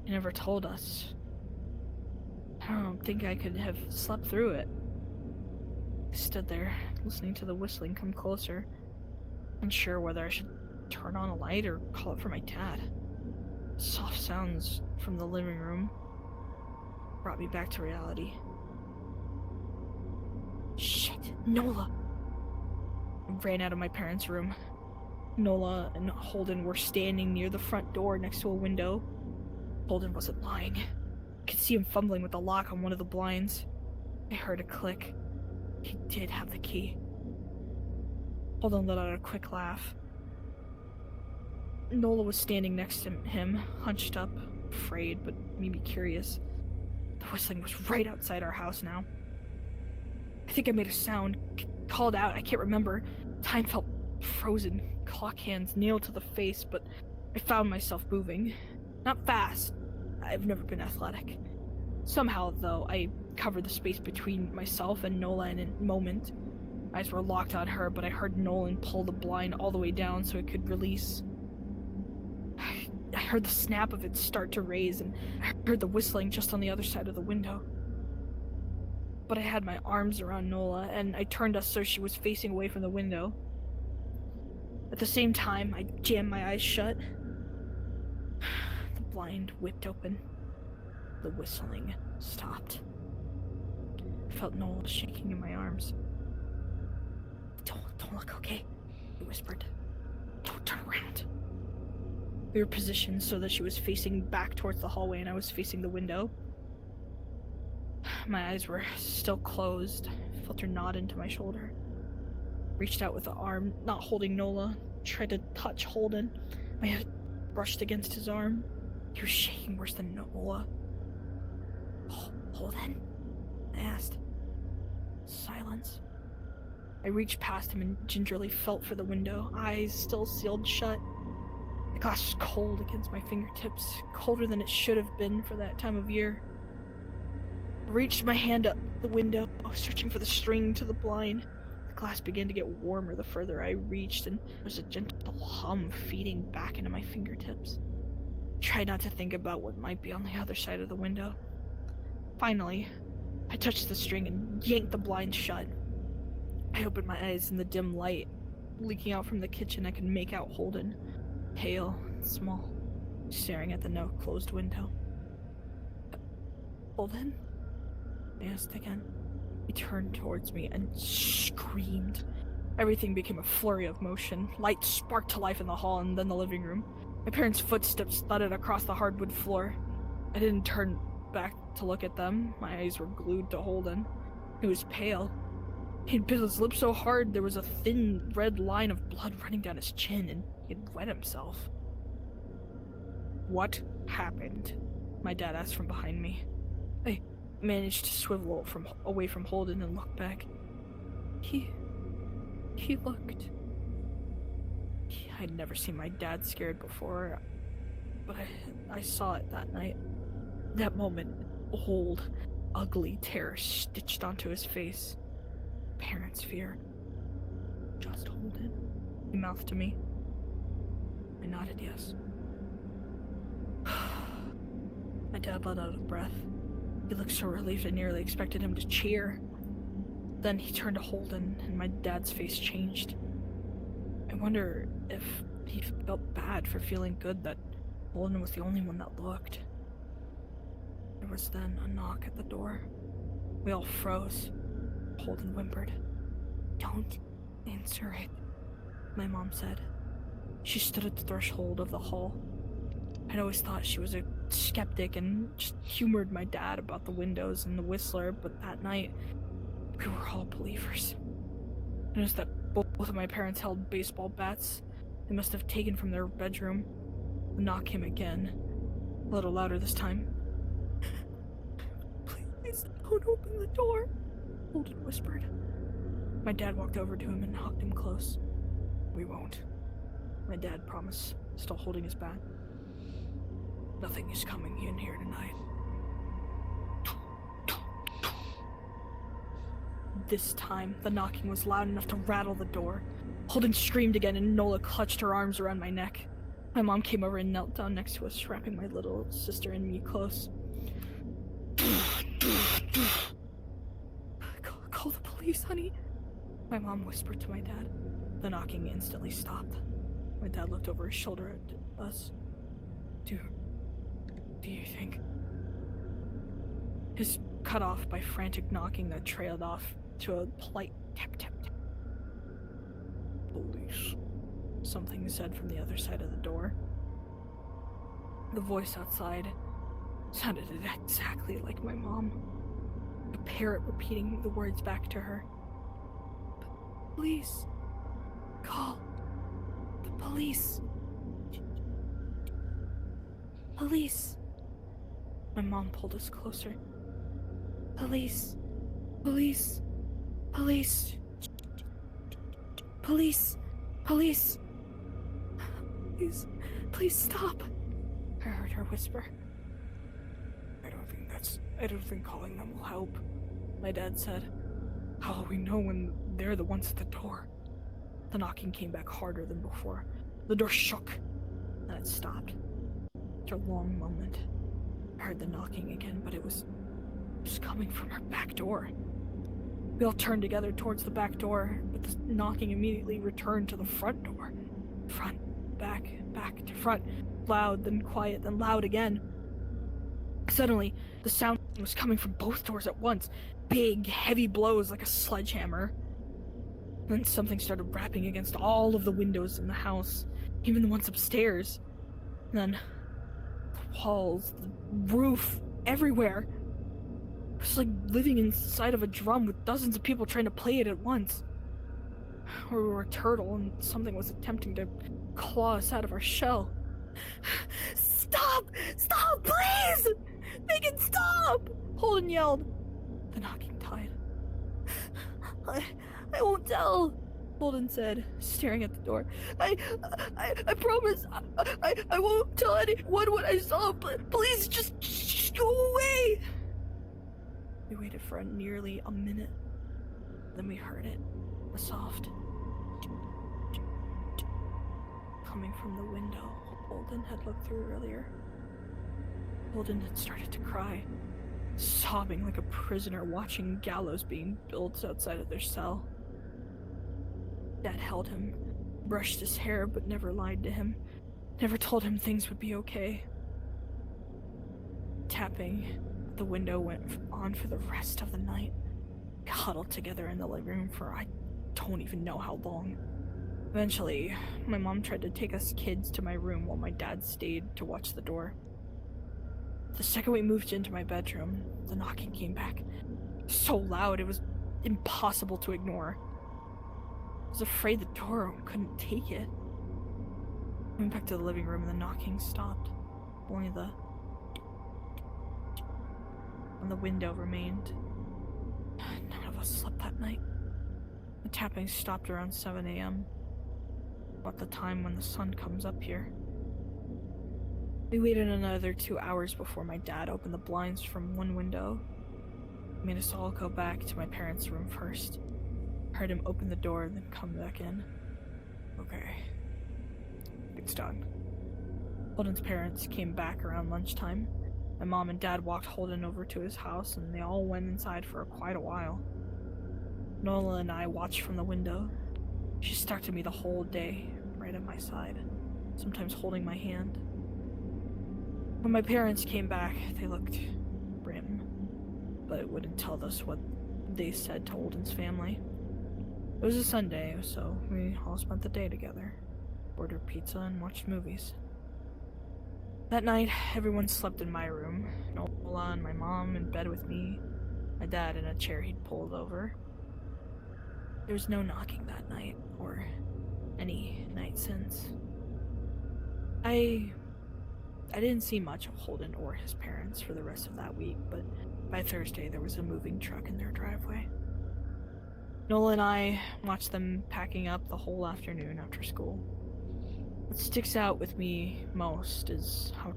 They never told us. I don't think I could have slept through it. I stood there, listening to the whistling come closer, unsure whether I should turn on a light or call it for my dad. Soft sounds from the living room brought me back to reality. Shit, Nola! I ran out of my parents' room. Nola and Holden were standing near the front door next to a window. Holden wasn't lying. I could see him fumbling with the lock on one of the blinds. I heard a click. He did have the key. Holden let out a quick laugh. Nola was standing next to him, hunched up, afraid, but maybe curious. The whistling was right outside our house now. I think I made a sound, called out, I can't remember. Time felt frozen, clock hands nailed to the face, but I found myself moving. Not fast. I've never been athletic. Somehow, though, I covered the space between myself and Nola in a moment. Eyes were locked on her, but I heard Nolan pull the blind all the way down so it could release. I heard the snap of it start to raise, and I heard the whistling just on the other side of the window. But I had my arms around Nola, and I turned us so she was facing away from the window. At the same time, I jammed my eyes shut. The blind whipped open. The whistling stopped. I felt Nola shaking in my arms. Don't look, okay? He whispered. Don't turn around. We were positioned so that she was facing back towards the hallway and I was facing the window. My eyes were still closed. I felt her nod into my shoulder. Reached out with the arm, not holding Nola. Tried to touch Holden. My head brushed against his arm. He was shaking worse than Nola. Holden? I asked. Silence. I reached past him and gingerly felt for the window, eyes still sealed shut. The glass was cold against my fingertips, colder than it should have been for that time of year. I reached my hand up the window, searching for the string to the blind. The glass began to get warmer the further I reached, and there was a gentle hum feeding back into my fingertips. I tried not to think about what might be on the other side of the window. Finally, I touched the string and yanked the blind shut. I opened my eyes in the dim light. Leaking out from the kitchen, I could make out Holden, pale and small, staring at the now closed window. Holden? I asked again. He turned towards me and screamed. Everything became a flurry of motion. Light sparked to life in the hall and then the living room. My parents' footsteps thudded across the hardwood floor. I didn't turn back to look at them. My eyes were glued to Holden. He was pale. He'd bit his lip so hard there was a thin red line of blood running down his chin, and he'd wet himself. "What happened?" my dad asked from behind me. I managed to swivel away from Holden and look back. He looked. I'd never seen my dad scared before, but I saw it that night. That moment, old, ugly terror stitched onto his face. Parents' fear. "Just Holden," he mouthed to me. I nodded yes. My dad let out a breath. He looked so relieved I nearly expected him to cheer. Then he turned to Holden, and my dad's face changed. I wonder if he felt bad for feeling good that Holden was the only one that looked. There was then a knock at the door. We all froze. Holden whimpered. "Don't answer it," my mom said. She stood at the threshold of the hall. I'd always thought she was a skeptic and just humored my dad about the windows and the Whistler, but that night, we were all believers. I noticed that both of my parents held baseball bats. They must have taken from their bedroom. The knock came again, a little louder this time. "Please don't open the door," Holden whispered. My dad walked over to him and hugged him close. "We won't," my dad promised, still holding his bat. "Nothing is coming in here tonight." This time, the knocking was loud enough to rattle the door. Holden screamed again, and Nola clutched her arms around my neck. My mom came over and knelt down next to us, wrapping my little sister and me close. Call the police, honey," my mom whispered to my dad. The knocking instantly stopped. My dad looked over his shoulder at us. Do you think? His cut off by frantic knocking that trailed off to a polite tap tap tap. "Police," something said from the other side of the door. The voice outside sounded exactly like my mom, a parrot repeating the words back to her. "Police. Call the police. Police." My mom pulled us closer. "Police. Police. Police. Police. Police. Please stop," I heard her whisper. I don't think calling them will help," my dad said. "How will we know when they're the ones at the door?" The knocking came back harder than before. The door shook, then it stopped. After a long moment, I heard the knocking again, but it was coming from our back door. We all turned together towards the back door, but the knocking immediately returned to the front door. Front, back to front. Loud, then quiet, then loud again. Suddenly, the sound was coming from both doors at once. Big, heavy blows like a sledgehammer. Then something started rapping against all of the windows in the house, even the ones upstairs. Then, the walls, the roof, everywhere. It was like living inside of a drum with dozens of people trying to play it at once. Or we were a turtle and something was attempting to claw us out of our shell. Stop! Stop, please! Make it stop! Holden yelled. The knocking died. I won't tell, Holden said, staring at the door. I promise, I won't tell anyone what I saw, but please just go away. We waited for nearly a minute. Then we heard it, a soft coming from the window Holden had looked through earlier. Holden had started to cry, sobbing like a prisoner watching gallows being built outside of their cell. Dad held him, brushed his hair, but never lied to him, never told him things would be okay. Tapping at the window went on for the rest of the night. huddled together in the living room for I don't even know how long. Eventually, my mom tried to take us kids to my room while my dad stayed to watch the door. The second we moved into my bedroom, the knocking came back. So loud, it was impossible to ignore. I was afraid the door couldn't take it. I went back to the living room and the knocking stopped. Only the on the window remained. None of us slept that night. The tapping stopped around 7 a.m. About the time when the sun comes up here. We waited another 2 hours before my dad opened the blinds from one window. He made us all go back to my parents' room first. Heard him open the door and then come back in. Okay. It's done. Holden's parents came back around lunchtime. My mom and dad walked Holden over to his house and they all went inside for quite a while. Nola and I watched from the window. She stuck to me the whole day, right at my side, sometimes holding my hand. When my parents came back, they looked grim, but it wouldn't tell us what they said to Holden's family. It was a Sunday, so we all spent the day together, ordered pizza and watched movies. That night, everyone slept in my room. Nola and my mom in bed with me, my dad in a chair he'd pulled over. There was no knocking that night, or any night since. I didn't see much of Holden or his parents for the rest of that week, but by Thursday there was a moving truck in their driveway. Nola and I watched them packing up the whole afternoon after school. What sticks out with me most is how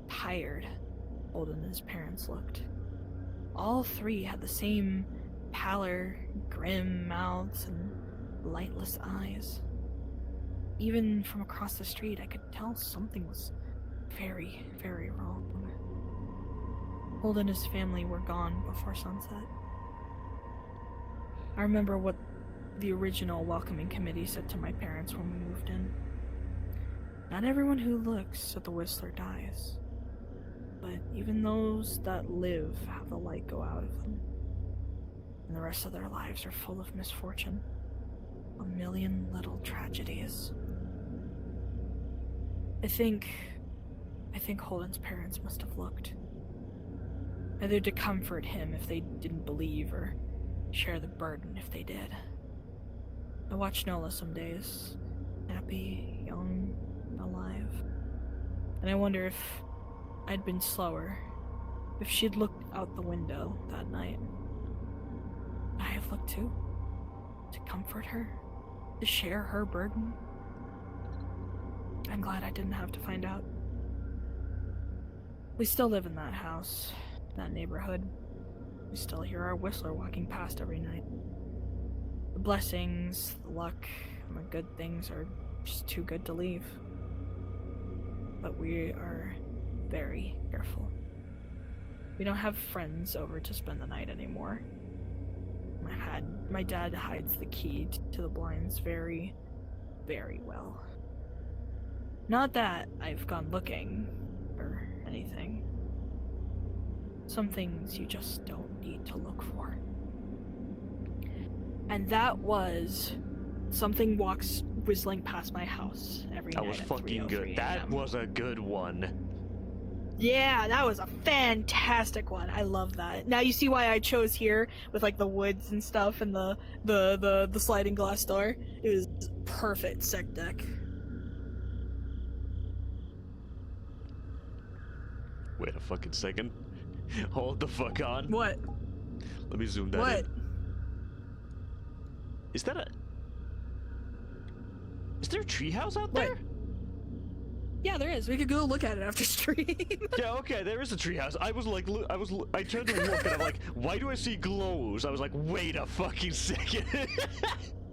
tired Holden and his parents looked. All three had the same pallor, grim mouths, and lightless eyes. Even from across the street, I could tell something was very, very wrong. Holden and his family were gone before sunset. I remember what the original welcoming committee said to my parents when we moved in. Not everyone who looks at the Whistler dies, but even those that live have the light go out of them, and the rest of their lives are full of misfortune, a million little tragedies. I think Holden's parents must have looked, either to comfort him if they didn't believe, or share the burden if they did. I watched Nola some days, happy, young, alive, and I wonder if I'd been slower, if she'd looked out the window that night. Would I have looked too? To comfort her? To share her burden? I'm glad I didn't have to find out. We still live in that house, that neighborhood. We still hear our Whistler walking past every night. The blessings, the luck, and the good things are just too good to leave. But we are very careful. We don't have friends over to spend the night anymore. My dad hides the key to the blinds very, very well. Not that I've gone looking or anything. Some things you just don't need to look for. And that was Something Walks Whistling Past My House every night. That was at fucking 3:03 good. That a.m. was a good one. Yeah, that was a fantastic one. I love that. Now you see why I chose here with like the woods and stuff and the sliding glass door. It was perfect sec deck. Wait a fucking second. Hold the fuck on. What? Let me zoom that What? in. Is there a treehouse out there? What? Yeah, there is. We could go look at it after stream. Yeah, okay, there is a treehouse. I was like, I turned to look and I'm like, why do I see glows? I was like, wait a fucking second.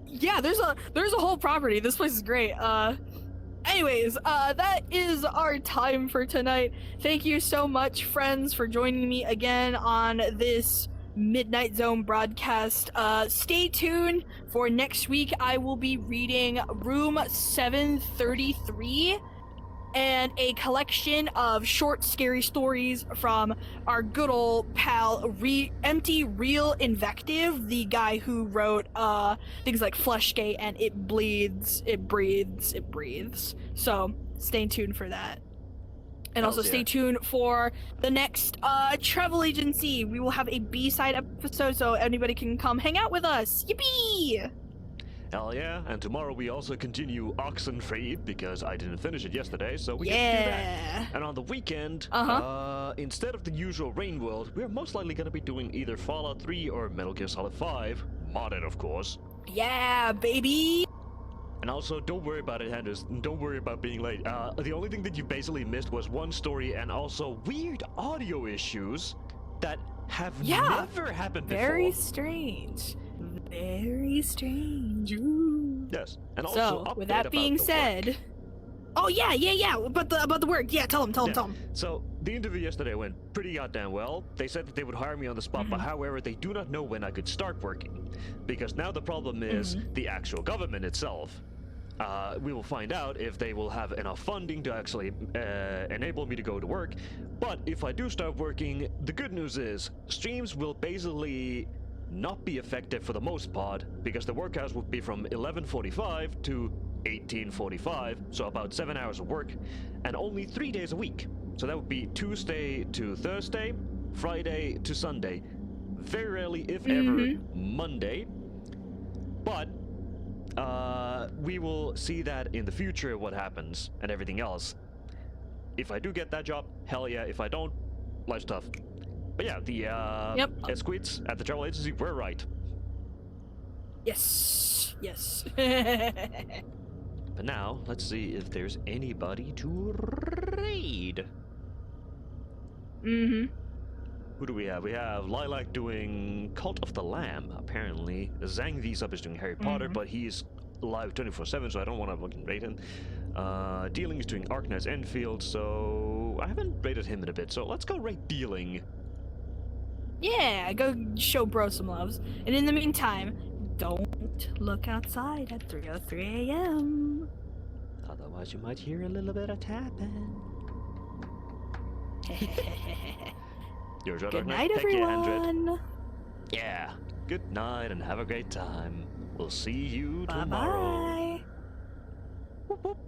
Yeah, there's a whole property. This place is great. Anyways, that is our time for tonight. Thank you so much, friends, for joining me again on this Midnight Zone broadcast. Stay tuned for next week. I will be reading Room 733. and a collection of short, scary stories from our good old pal, Empty Real Invective, the guy who wrote things like Fleshgate and It Bleeds, It Breathes, It Breathes. So stay tuned for that. And also stay tuned for the next travel agency. We will have a B-side episode so anybody can come hang out with us. Yippee! Hell yeah, and tomorrow we also continue Oxenfree, because I didn't finish it yesterday, so we get to do that. And on the weekend, instead of the usual Rain World, we're most likely going to be doing either Fallout 3 or Metal Gear Solid 5, modded of course. Yeah, baby! And also, don't worry about it, Anders. Don't worry about being late. The only thing that you basically missed was one story and also weird audio issues that have never happened before. Very strange. Very strange. Ooh. Yes, and also so with that being said, oh yeah, about the work. Yeah, tell him. So the interview yesterday went pretty goddamn well. They said that they would hire me on the spot, but however, they do not know when I could start working, because now the problem is the actual government itself. We will find out if they will have enough funding to actually enable me to go to work. But if I do start working, the good news is streams will basically not be effective for the most part, because the work hours would be from 11:45 to 18:45, so about 7 hours of work, and only 3 days a week. So that would be Tuesday to Thursday, Friday to Sunday, very rarely, if ever, Monday. But we will see that in the future what happens and everything else. If I do get that job, hell yeah. If I don't, life's tough. But yeah, the Squids at the travel agency were right. Yes. But now, let's see if there's anybody to raid. Who do we have? We have Lilac doing Cult of the Lamb, apparently. Zhang V Sub is doing Harry Potter, but he's live 24/7, so I don't want to fucking raid him. Dealing is doing Arknight's Enfield, so I haven't raided him in a bit, so let's go raid Dealing. Yeah, go show bro some loves. And in the meantime, don't look outside at 3:03 a.m. Otherwise you might hear a little bit of tapping. Good night, everyone. Yeah, good night and have a great time. We'll see you tomorrow. Bye-bye. Whoop, whoop.